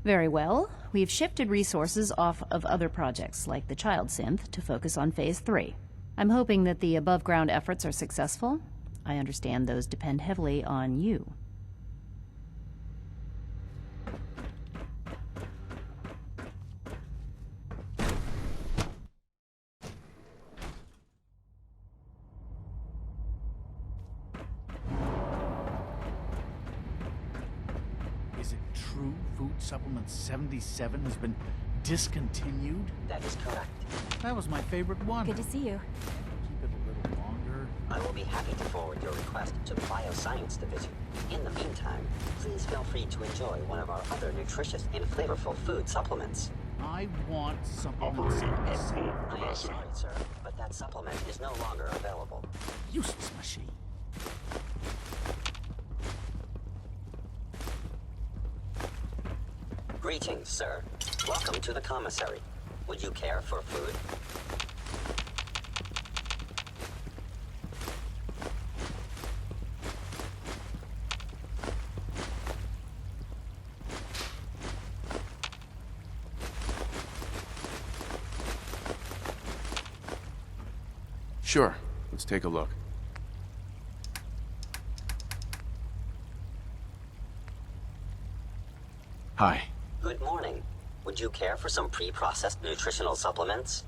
Very well. We've shifted resources off of other projects, like the Child Synth, to focus on Phase 3. I'm hoping that the above-ground efforts are successful. I understand those depend heavily on you. true? Food Supplement 77 has been discontinued? That is correct. That was my favorite one. Good to see you. Keep it a little longer. I will be happy to forward your request to the Bioscience Division. In the meantime, please feel free to enjoy one of our other nutritious and flavorful food supplements. I want supplements. Operating at full I am capacity. sorry, sir, but that supplement is no longer available. Useless machine. Greetings, sir. Welcome to the commissary. Would you care for food? Sure. Let's take a look. Hi. Good morning. Would you care for some pre-processed nutritional supplements?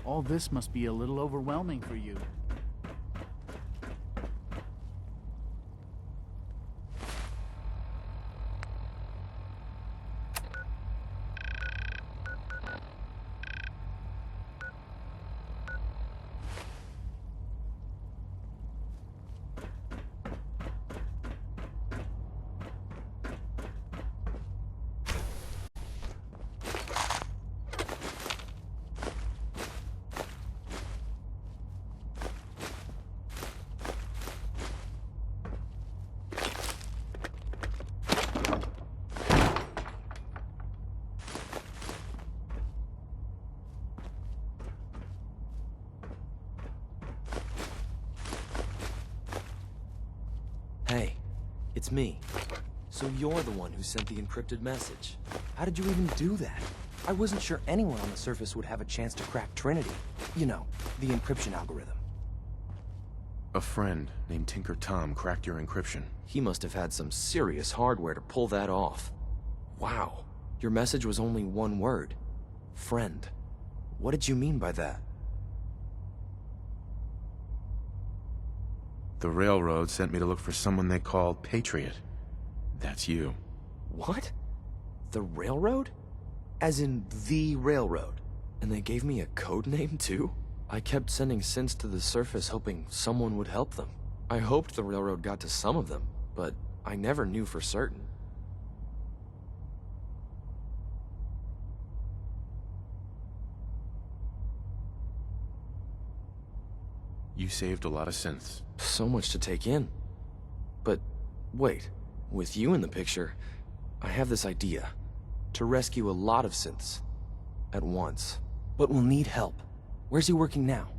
All this must be a little overwhelming for you. Hey, it's me. So you're the one who sent the encrypted message. How did you even do that? I wasn't sure anyone on the surface would have a chance to crack Trinity. You know, the encryption algorithm. A friend named Tinker Tom cracked your encryption. He must have had some serious hardware to pull that off. Wow. Your message was only one word. Friend. What did you mean by that? The Railroad sent me to look for someone they called Patriot. That's you. What? The Railroad? As in the Railroad? And they gave me a code name too? I kept sending synths to the surface hoping someone would help them. I hoped the Railroad got to some of them, but I never knew for certain. You saved a lot of synths. So much to take in. But wait, with you in the picture, I have this idea. To rescue a lot of synths. At once. But we'll need help. Where's he working now?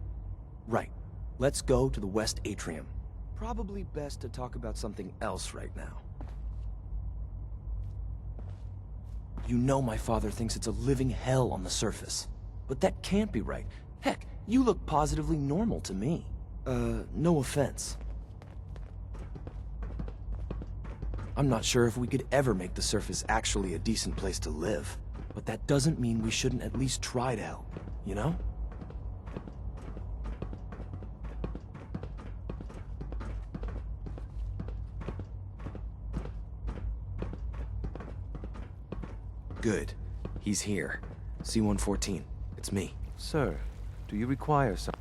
Right. Let's go to the West Atrium. Probably best to talk about something else right now. You know my father thinks it's a living hell on the surface. But that can't be right. Heck, you look positively normal to me. No offense. I'm not sure if we could ever make the surface actually a decent place to live. But that doesn't mean we shouldn't at least try to help, you know? Good. He's here. C-114. It's me. Sir, do you require some...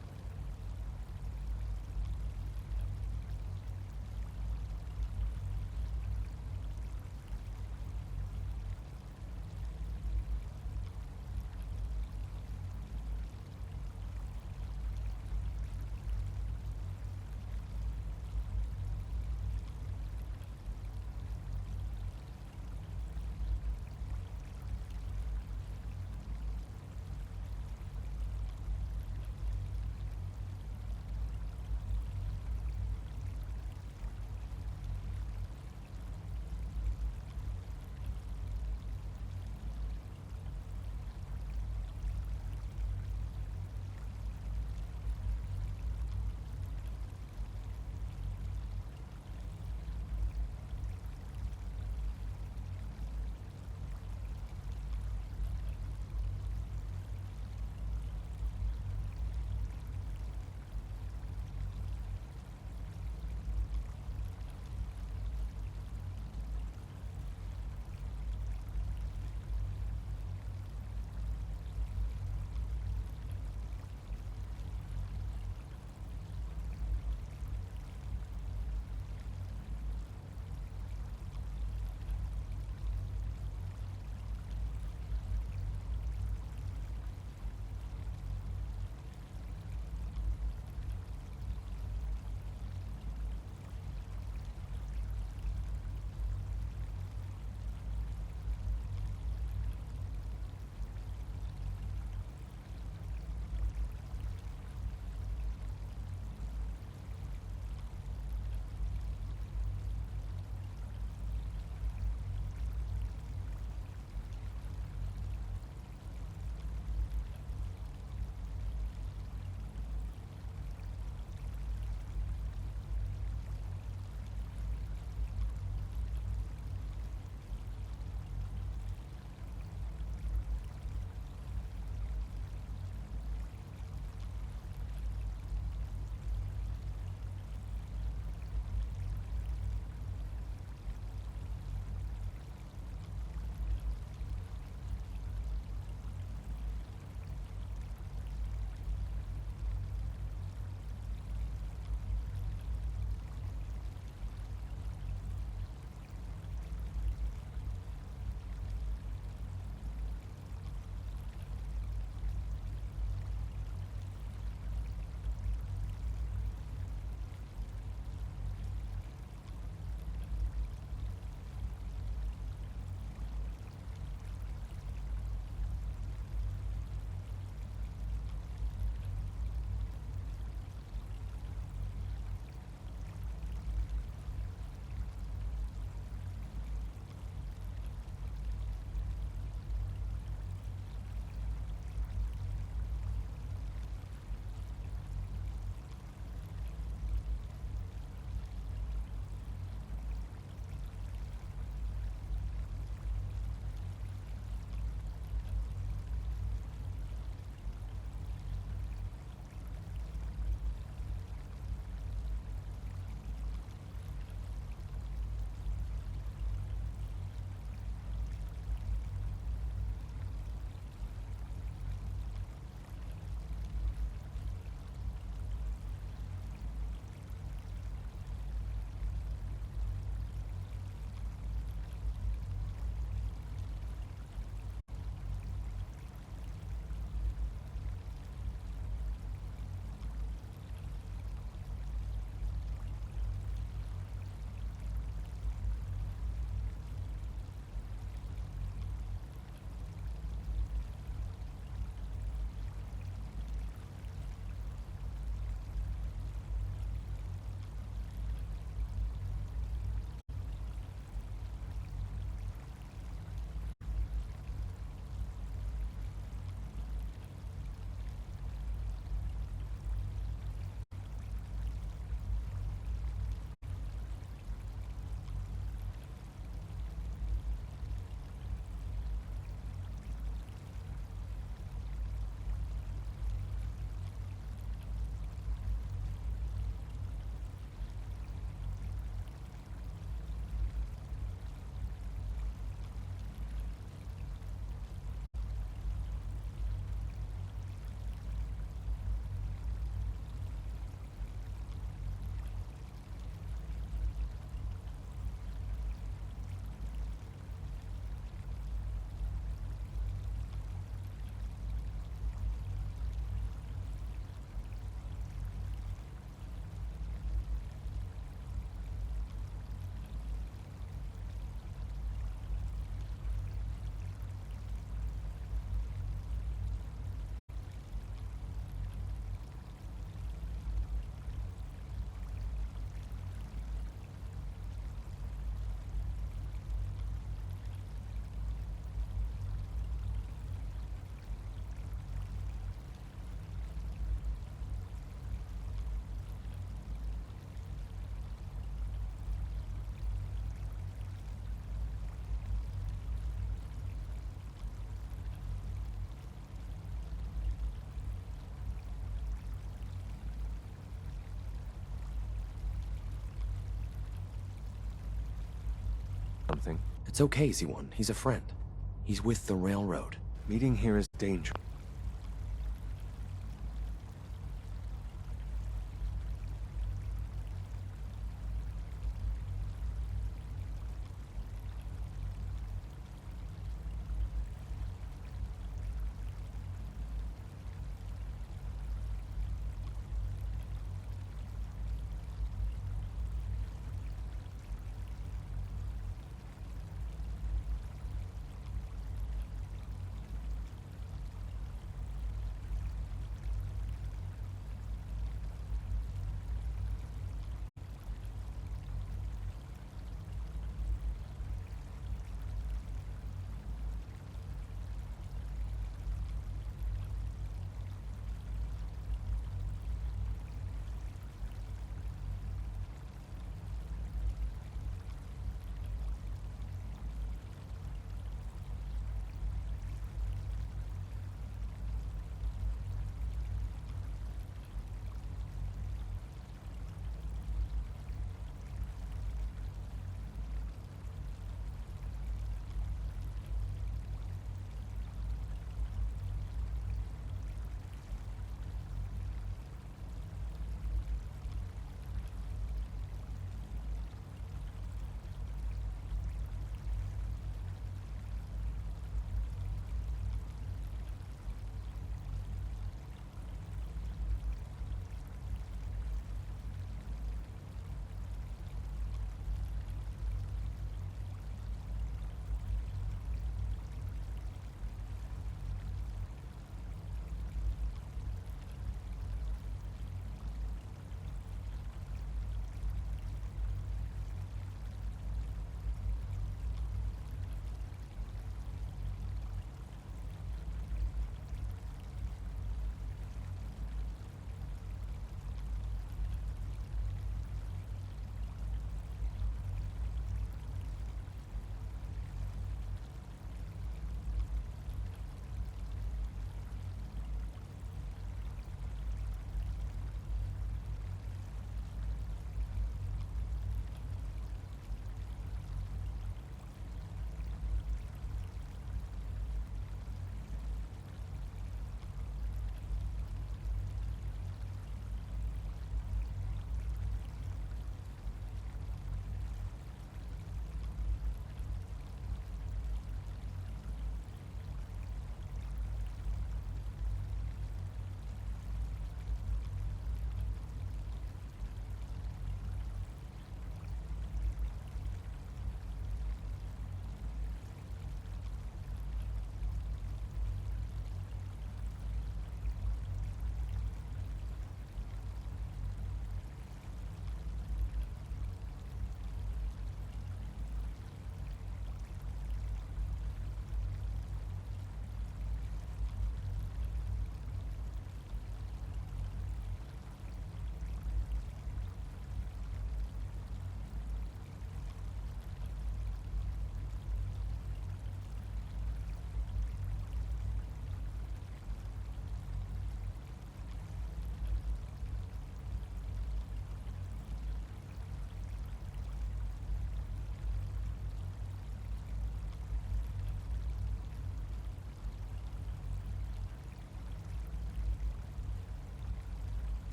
something. It's okay, Z1. He's a friend. He's with the railroad. Meeting here is dangerous.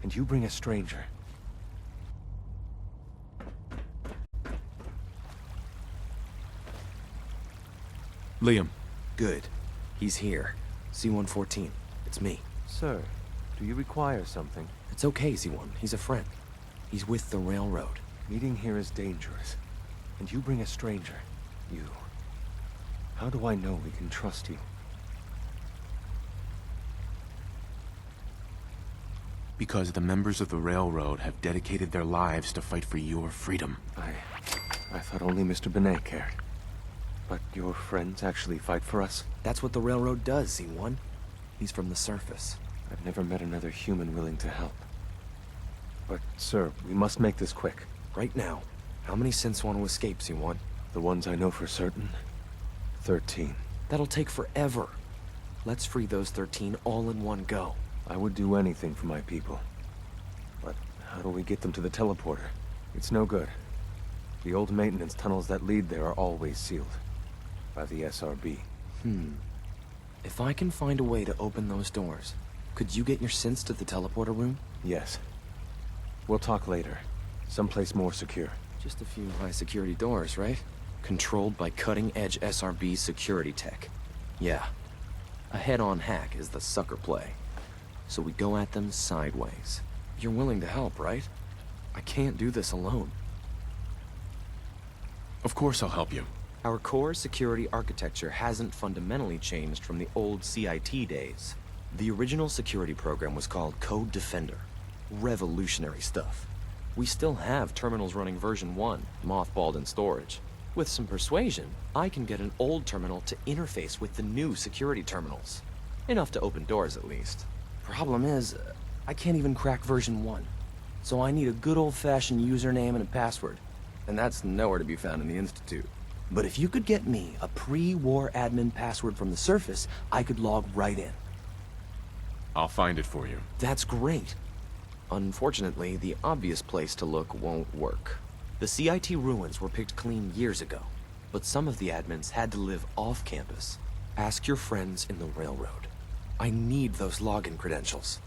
And you bring a stranger. Liam. Good. He's here. C-114. It's me. Sir, do you require something? It's okay, Z1. He's a friend. He's with the railroad. Meeting here is dangerous. And you bring a stranger. You. How do I know we can trust you? Because the members of the Railroad have dedicated their lives to fight for your freedom. I thought only Mr. Benet cared. But your friends actually fight for us? That's what the Railroad does, Z1. He's from the surface. I've never met another human willing to help. But, sir, we must make this quick. Right now. How many synths want to escape, Z1? The ones I know for certain? 13. That'll take forever. Let's free those 13 all in one go. I would do anything for my people. But how do we get them to the teleporter? It's no good. The old maintenance tunnels that lead there are always sealed. By the SRB. If I can find a way to open those doors, could you get your synths to the teleporter room? Yes. We'll talk later. Someplace more secure. Just a few high-security doors, right? Controlled by cutting-edge SRB security tech. Yeah. A head-on hack is the sucker play. So we go at them sideways. You're willing to help, right? I can't do this alone. Of course I'll help you. Our core security architecture hasn't fundamentally changed from the old CIT days. The original security program was called Code Defender. Revolutionary stuff. We still have terminals running version 1, mothballed in storage. With some persuasion, I can get an old terminal to interface with the new security terminals. Enough to open doors, at least. Problem is, I can't even crack version 1. So I need a good old-fashioned username and a password. And that's nowhere to be found in the Institute. But if you could get me a pre-war admin password from the surface, I could log right in. I'll find it for you. That's great. Unfortunately, the obvious place to look won't work. The CIT ruins were picked clean years ago, but some of the admins had to live off campus. Ask your friends in the Railroad. I need those login credentials.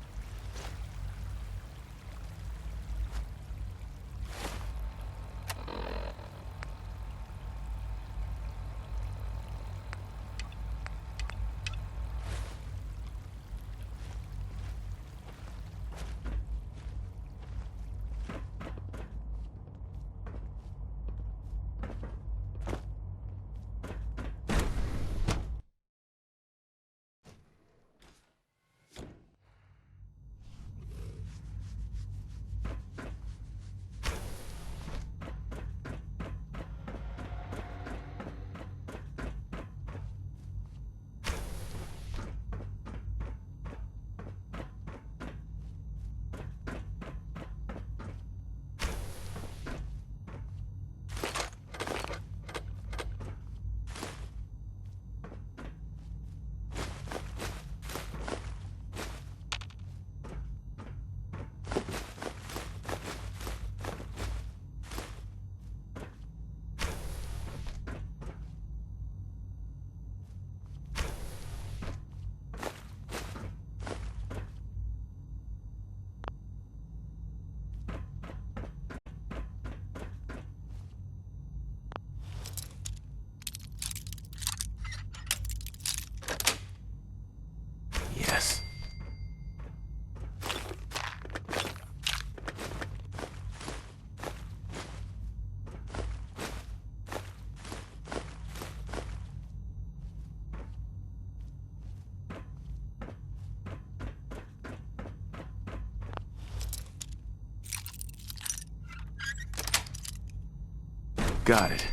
Yes. Got it.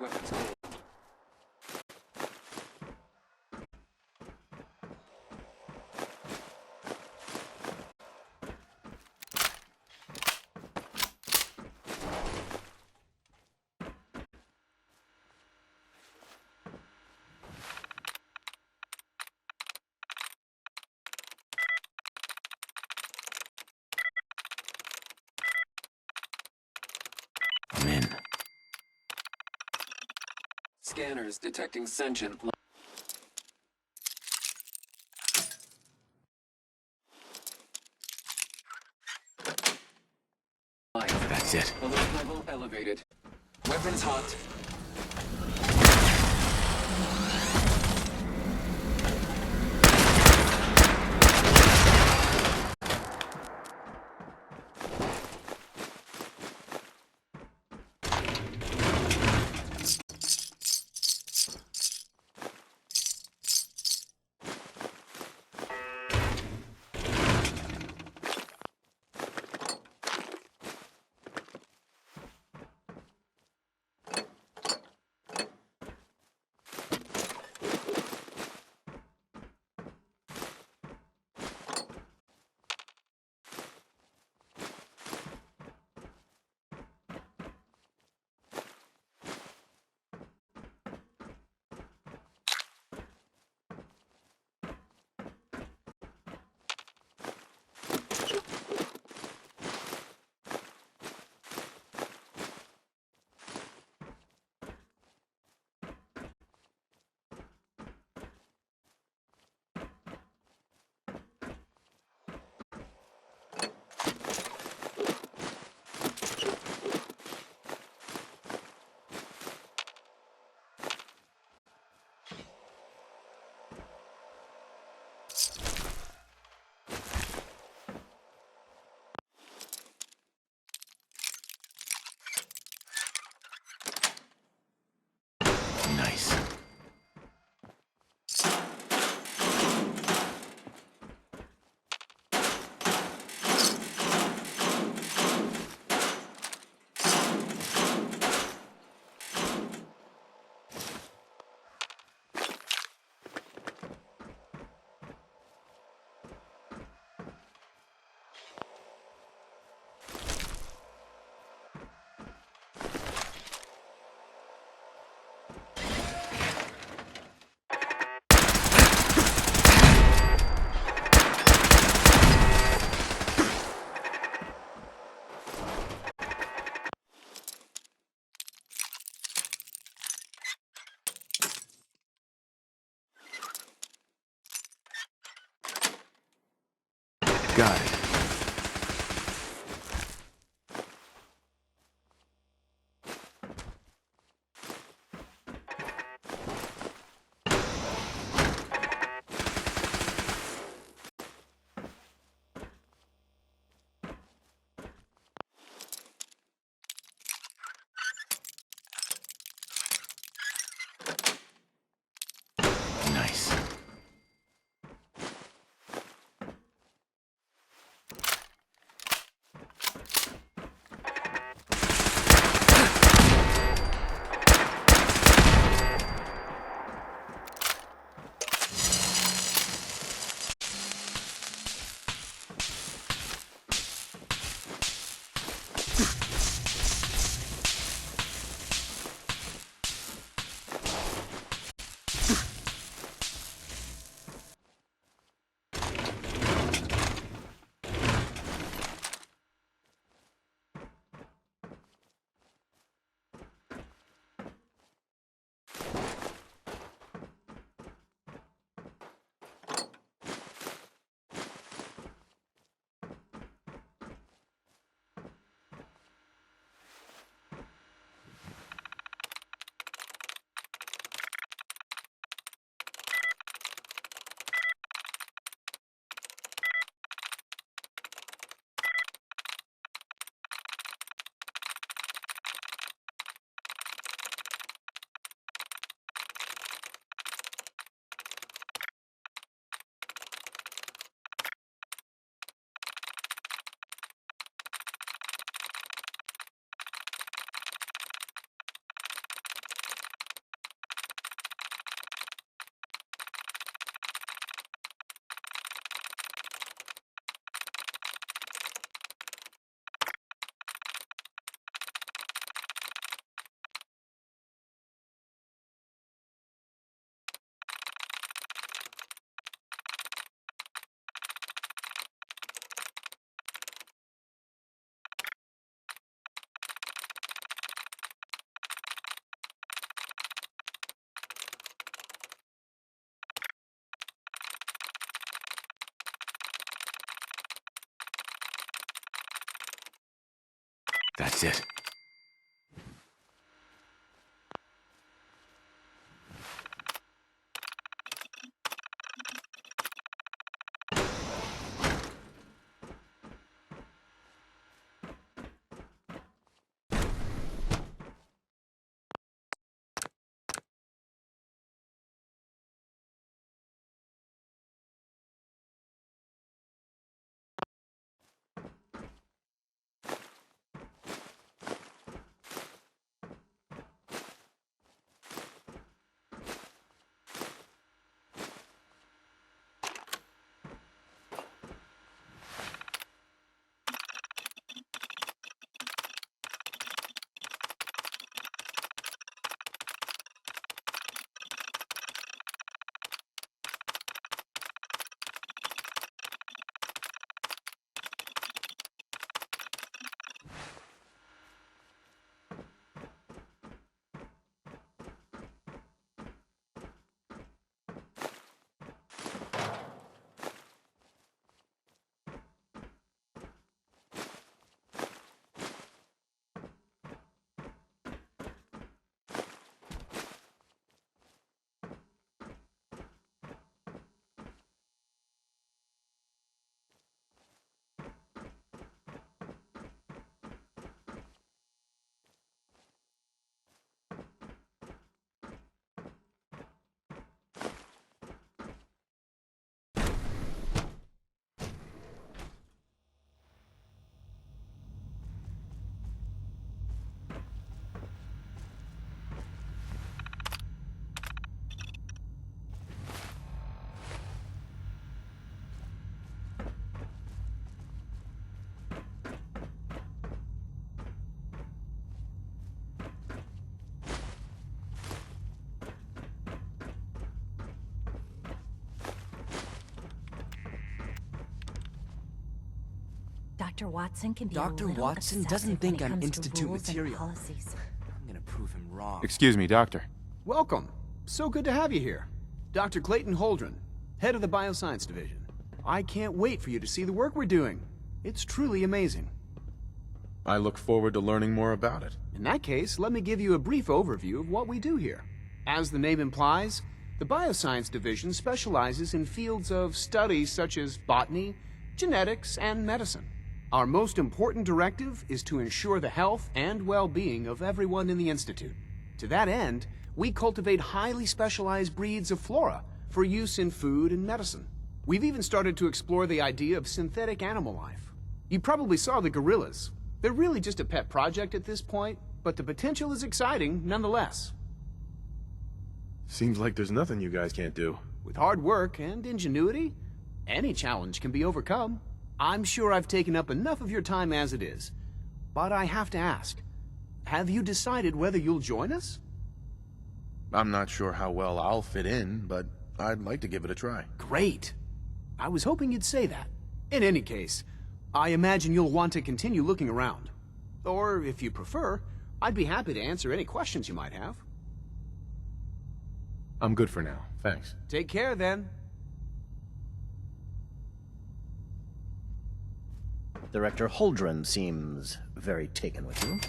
Weapons hold. I'm in. Scanners detecting sentient life. That's it. Alert level elevated. Weapons hot. Nice. Got it. Nice. That's it. Dr. Watson can be Dr. a little Watson obsessive doesn't when think it I'm comes to Institute rules and material. policies. I'm gonna prove him wrong. Excuse me, Doctor. Welcome. So good to have you here. Dr. Clayton Holdren, head of the Bioscience Division. I can't wait for you to see the work we're doing. It's truly amazing. I look forward to learning more about it. In that case, let me give you a brief overview of what we do here. As the name implies, the Bioscience Division specializes in fields of studies such as botany, genetics, and medicine. Our most important directive is to ensure the health and well-being of everyone in the Institute. To that end, we cultivate highly specialized breeds of flora for use in food and medicine. We've even started to explore the idea of synthetic animal life. You probably saw the gorillas. They're really just a pet project at this point, but the potential is exciting nonetheless. Seems like there's nothing you guys can't do. With hard work and ingenuity, any challenge can be overcome. I'm sure I've taken up enough of your time as it is, but I have to ask, have you decided whether you'll join us? I'm not sure how well I'll fit in, but I'd like to give it a try. Great. I was hoping you'd say that. In any case, I imagine you'll want to continue looking around. Or, if you prefer, I'd be happy to answer any questions you might have. I'm good for now, thanks. Take care, then. Director Holdren seems very taken with you.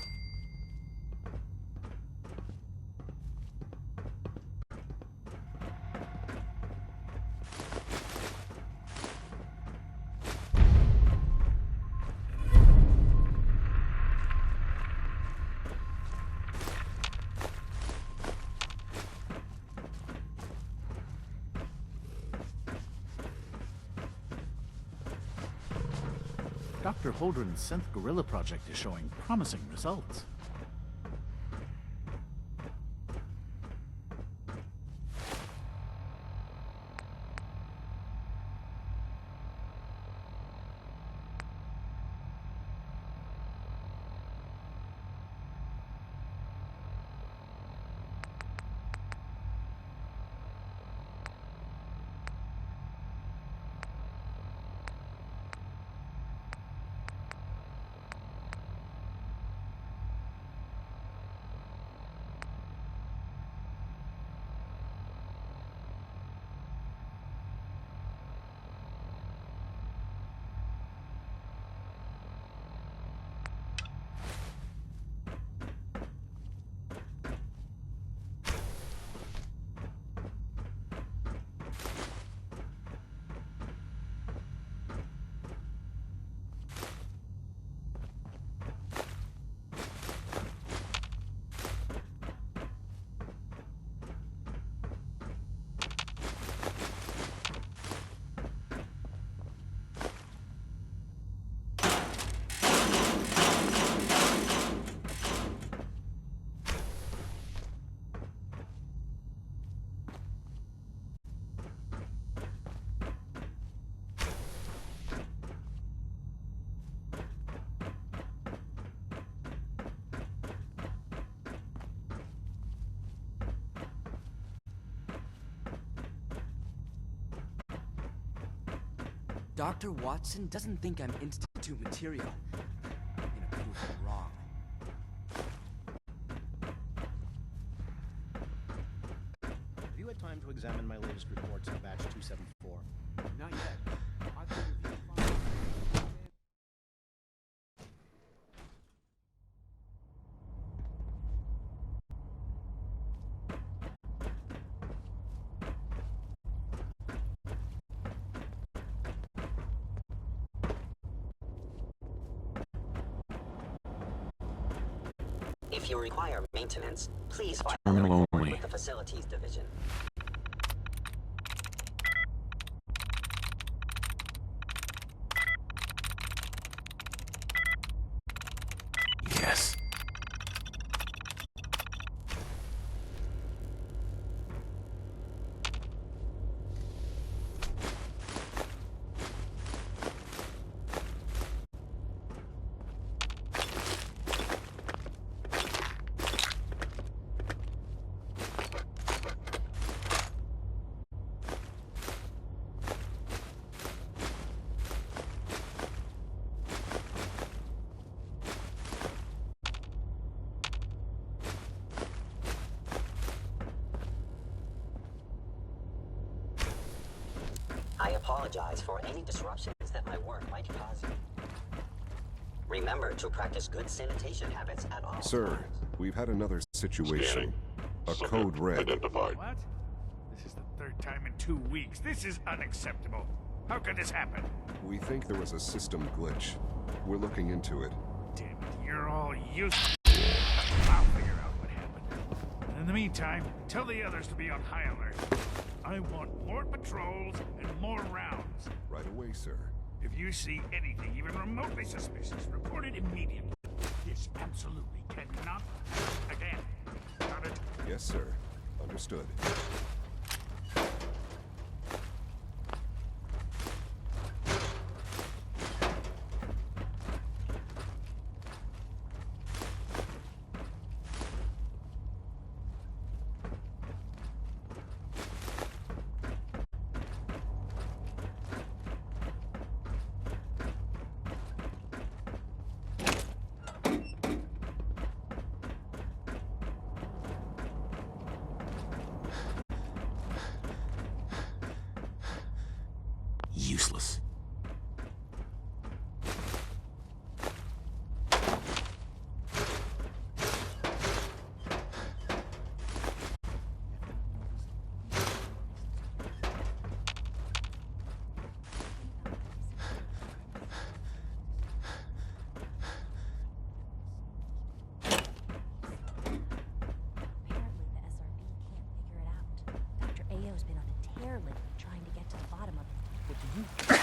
Dr. Holdren's synth gorilla project is showing promising results. Dr. Watson doesn't think I'm Institute material. I'm gonna prove him wrong. Have you had time to examine my latest reports on batch 274? Not yet. I thought If you require maintenance, please file a Terminal report only. with the Facilities Division. Yes. I apologize for any disruptions that my work might cause you. Remember to practice good sanitation habits at all Sir, times. we've had another situation. A code red. What? This is the third time in 2 weeks. This is unacceptable. How could this happen? We think there was a system glitch. We're looking into it. Damn it, you're all useless. I'll figure out what happened. In the meantime, tell the others to be on high alert. I want more patrols and more rounds. Right away, sir. If you see anything even remotely suspicious, report it immediately. This absolutely cannot happen again. Got it? Yes, sir. Understood. Useless. Dr. Ao's been on a tear lately trying to get to the bottom of it. What do you...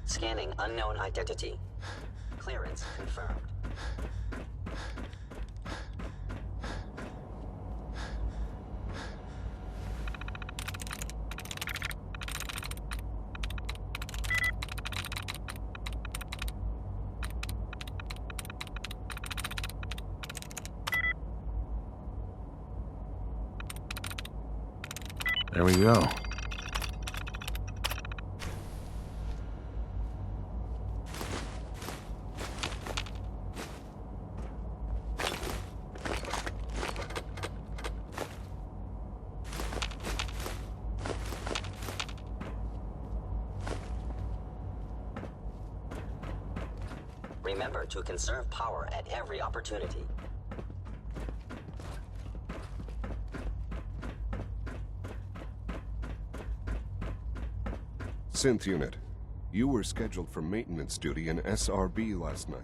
Scanning unknown identity. Clearance confirmed. There we go. Remember to conserve power at every opportunity. Synth unit, you were scheduled for maintenance duty in SRB last night.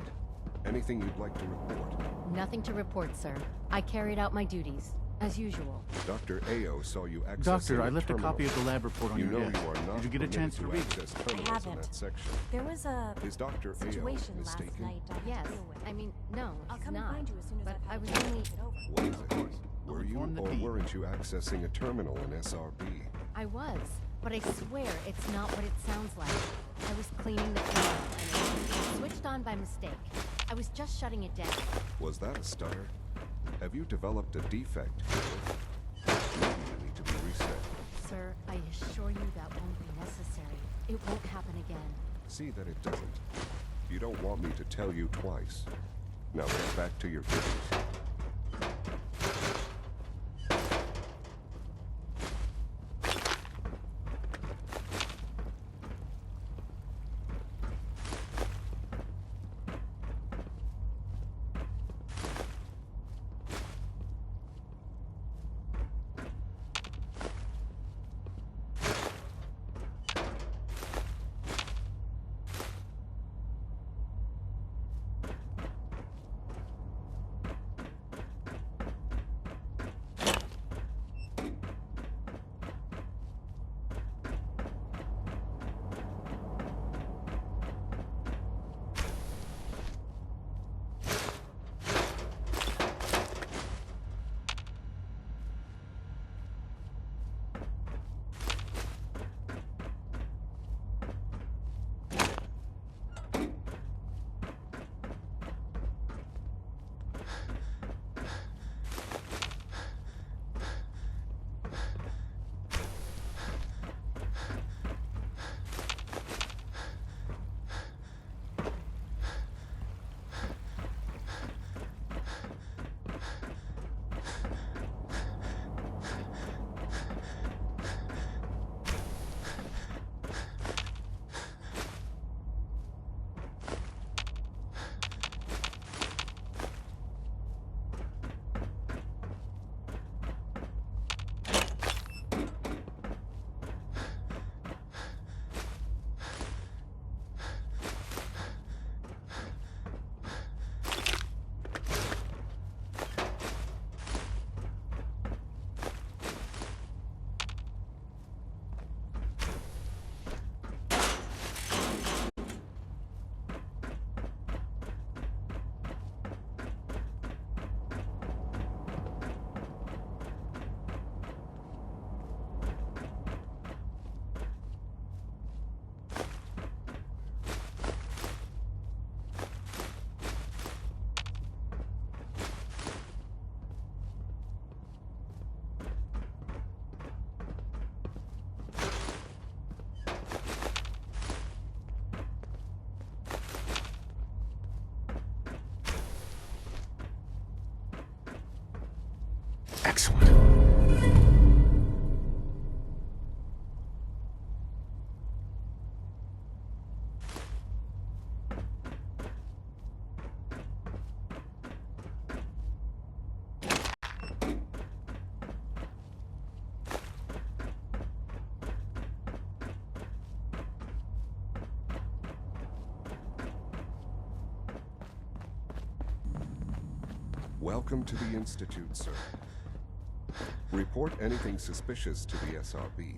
Anything you'd like to report? Nothing to report, sir. I carried out my duties, as usual. Dr. Ao saw you accessing Doctor, I the left a terminal. copy of the lab report on You your know desk. you are not Did you get a chance to read access it? terminals I in haven't. that section. There was a Is Dr. Ao situation last mistaken? night I had Yes, to deal with. I mean, no, I'll he's come not. and find you as soon as But I've had I a was chance to only... think it over. What is it? Were you inform the or team. weren't you accessing a terminal in SRB? I was, but I swear it's not what it sounds like. I was cleaning the terminal and it switched on by mistake. I was just shutting it down. Was that a stutter? Have you developed a defect? You assure you that won't be necessary. It won't happen again. See that it doesn't. You don't want me to tell you twice. Now get back to your business. Excellent. Welcome to the Institute, sir. Report anything suspicious to the SRB.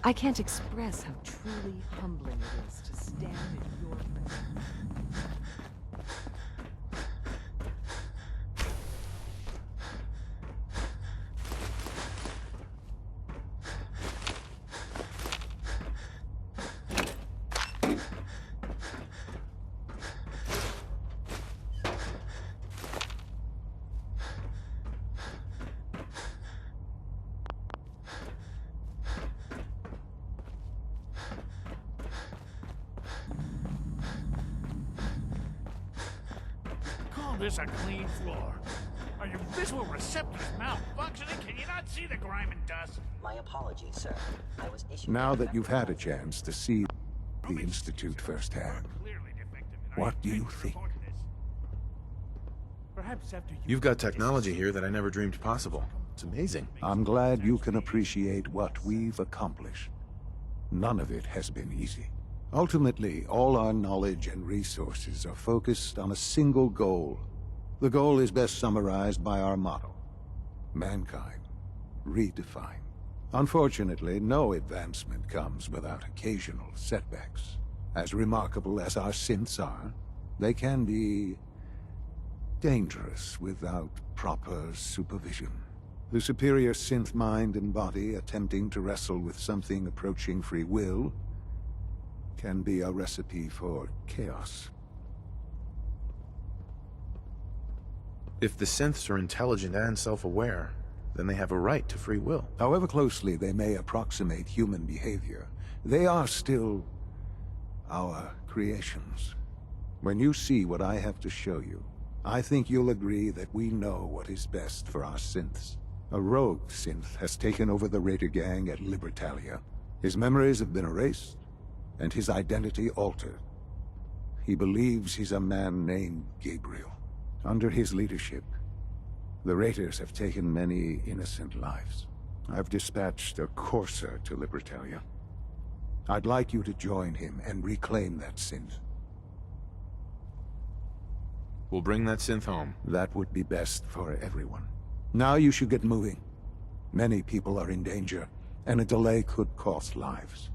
I can't express how truly humbling it is to stand in your presence. This a clean floor. Are your visual receptors malfunctioning? Can you not see the grime and dust? My apologies, sir. I was issued... Now that you've had a chance to see the Institute firsthand, what do you think? Perhaps after You've got technology here that I never dreamed possible. It's amazing. I'm glad you can appreciate what we've accomplished. None of it has been easy. Ultimately, all our knowledge and resources are focused on a single goal. The goal is best summarized by our motto: mankind, redefined. Unfortunately, no advancement comes without occasional setbacks. As remarkable as our synths are, they can be dangerous without proper supervision. The superior synth mind and body attempting to wrestle with something approaching free will can be a recipe for chaos. If the synths are intelligent and self-aware, then they have a right to free will. However closely they may approximate human behavior, they are still our creations. When you see what I have to show you, I think you'll agree that we know what is best for our synths. A rogue synth has taken over the Raider gang at Libertalia. His memories have been erased, and his identity altered. He believes he's a man named Gabriel. Under his leadership, the Raiders have taken many innocent lives. I've dispatched a courser to Libertalia. I'd like you to join him and reclaim that synth. We'll bring that synth home. That would be best for everyone. Now you should get moving. Many people are in danger, and a delay could cost lives.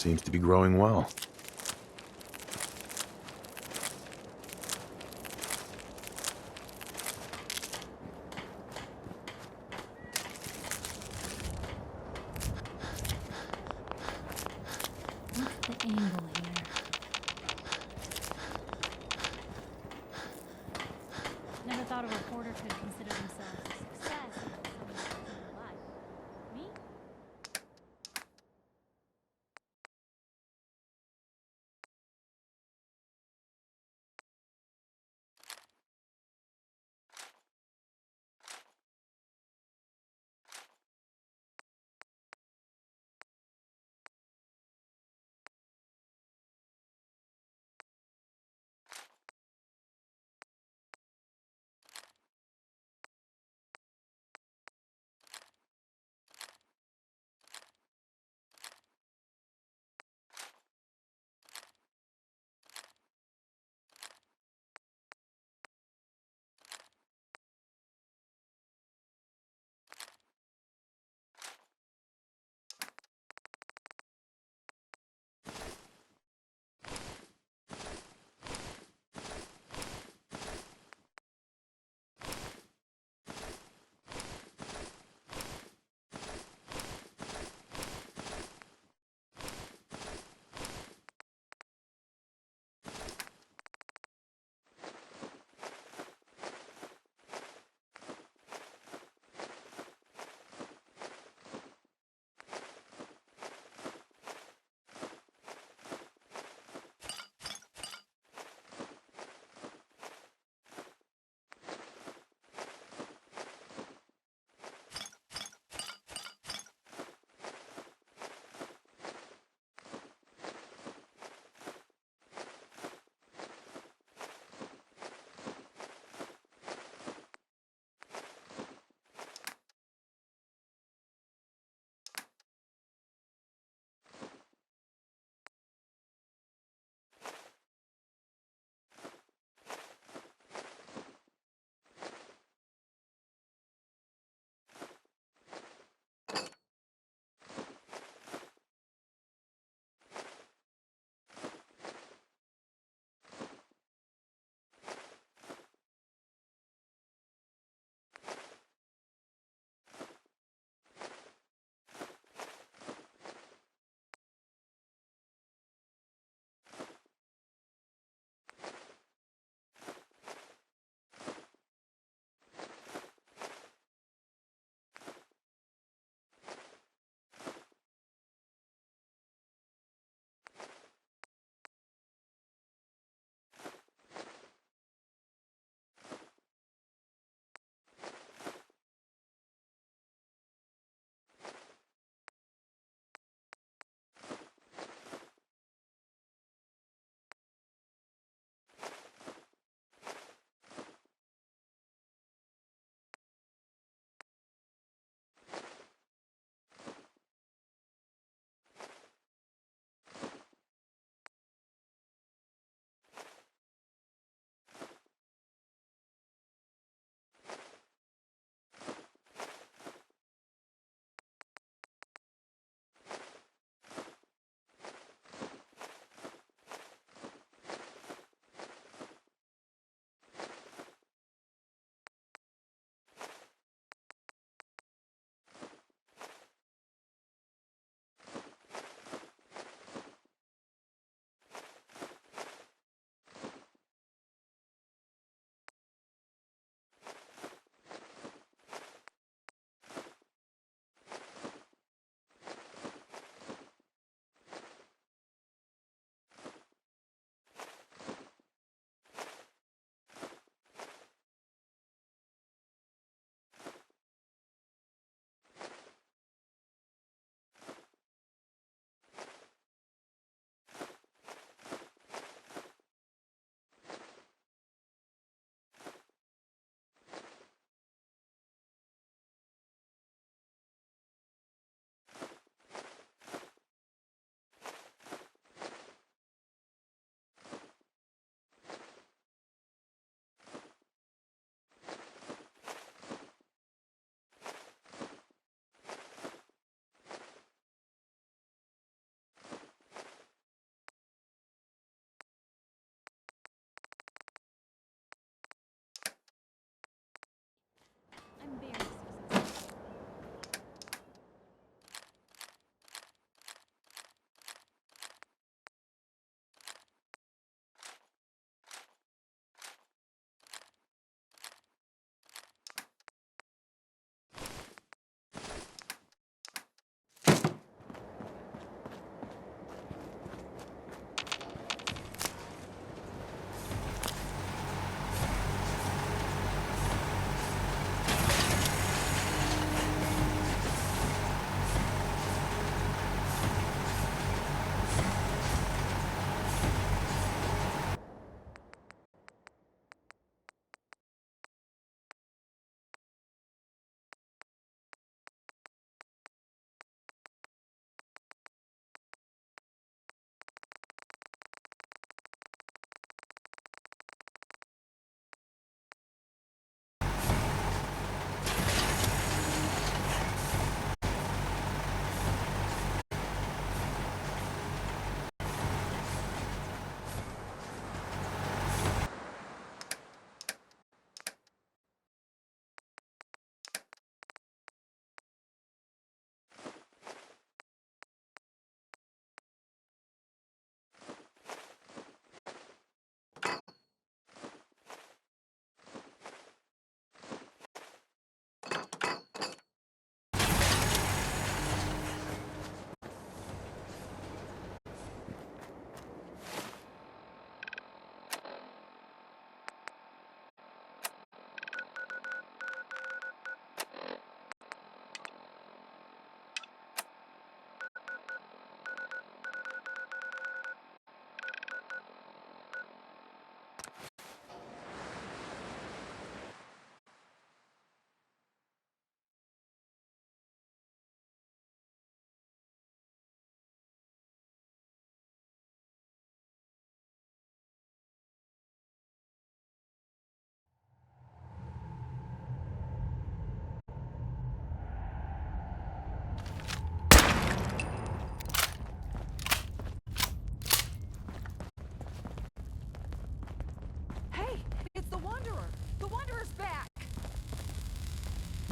Seems to be growing well. What's the angle here? Never thought a reporter could consider themselves a success.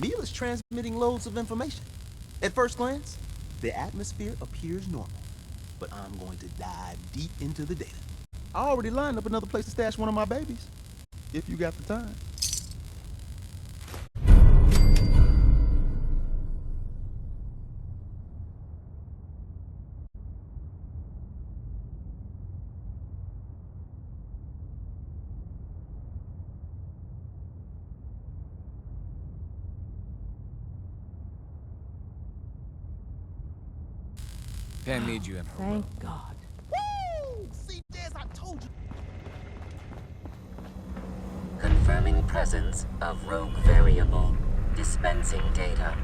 Neil is transmitting loads of information. At first glance, the atmosphere appears normal, but I'm going to dive deep into the data. I already lined up another place to stash one of my babies, if you got the time. Pam needs you in her Thank room. God. Woo! See, Des, I told you. Confirming presence of rogue variable. Dispensing data.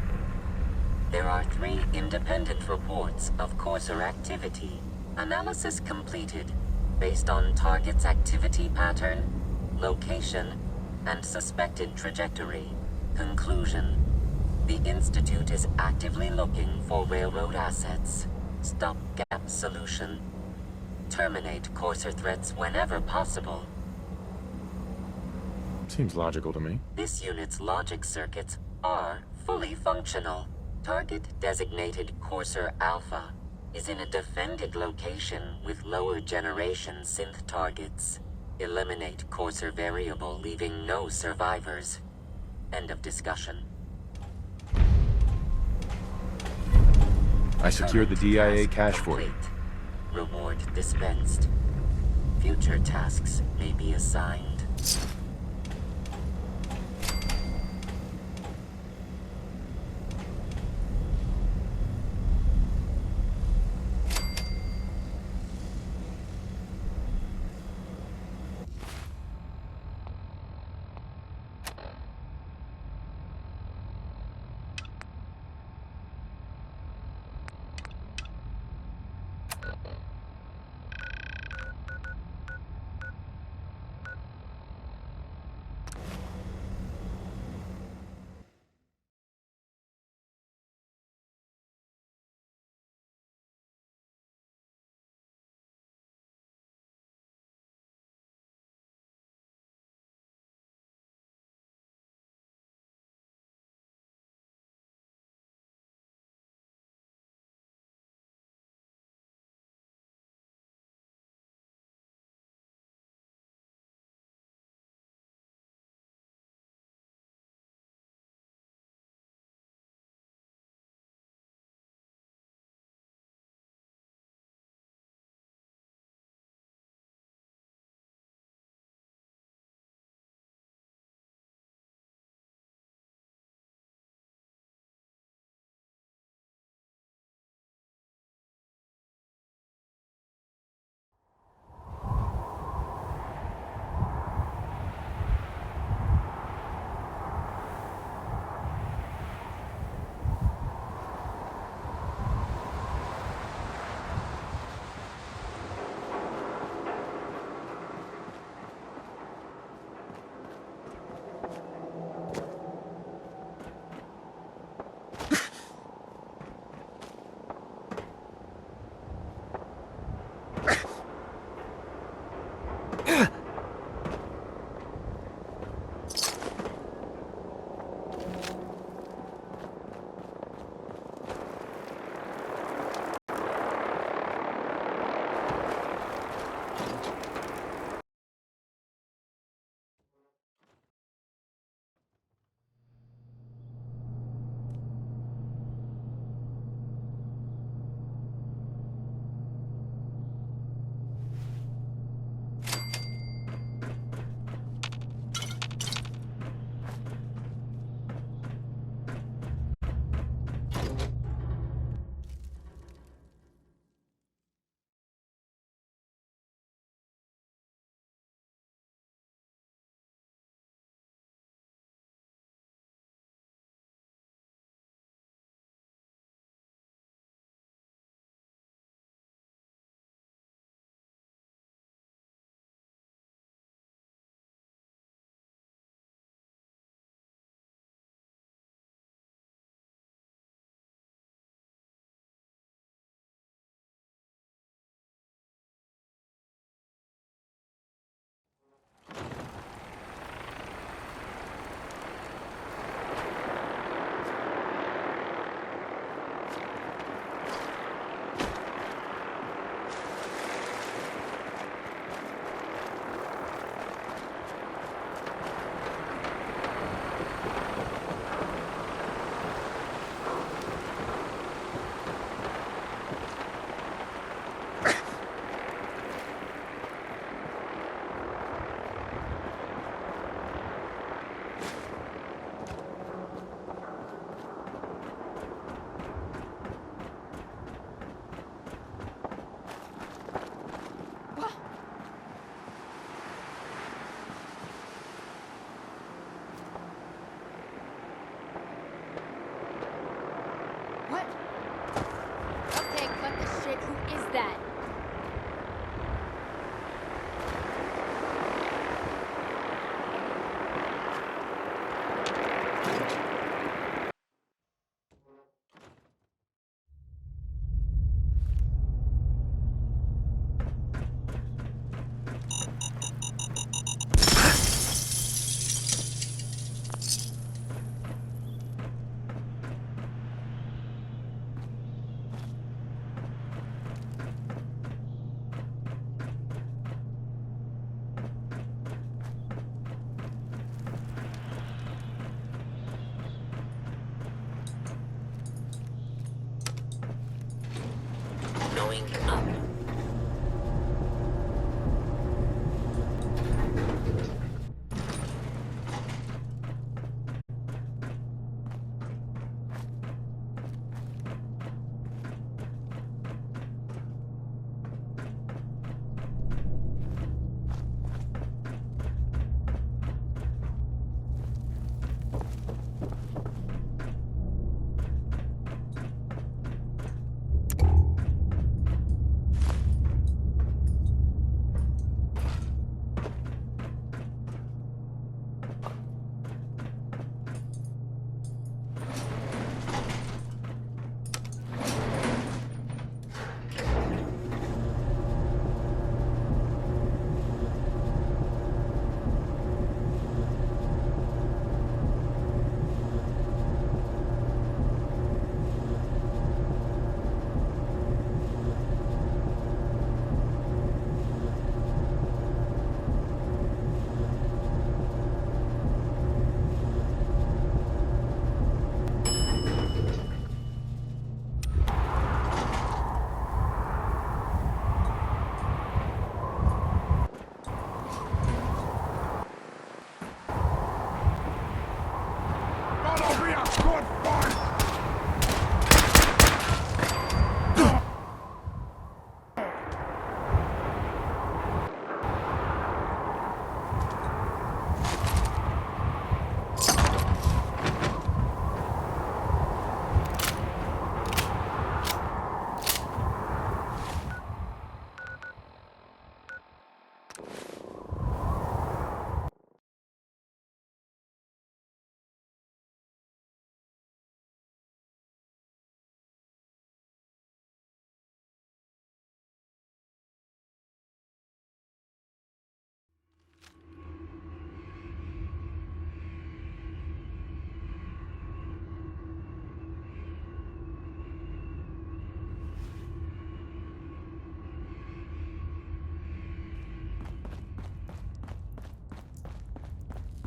There are 3 independent reports of Courser activity. Analysis completed based on target's activity pattern, location, and suspected trajectory. Conclusion. The Institute is actively looking for railroad assets. Stopgap solution. Terminate Courser threats whenever possible. Seems logical to me. This unit's logic circuits are fully functional. Target designated Courser Alpha is in a defended location with lower generation synth targets. Eliminate Courser variable, leaving no survivors. End of discussion. I secured the DIA cache for you. Reward dispensed. Future tasks may be assigned.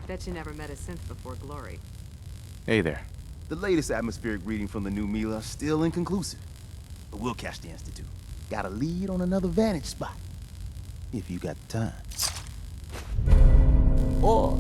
Bet you never met a synth before Glory. Hey there. The latest atmospheric reading from the new Mila still inconclusive. But we'll catch the Institute. Got a lead on another vantage spot. If you got the time. Or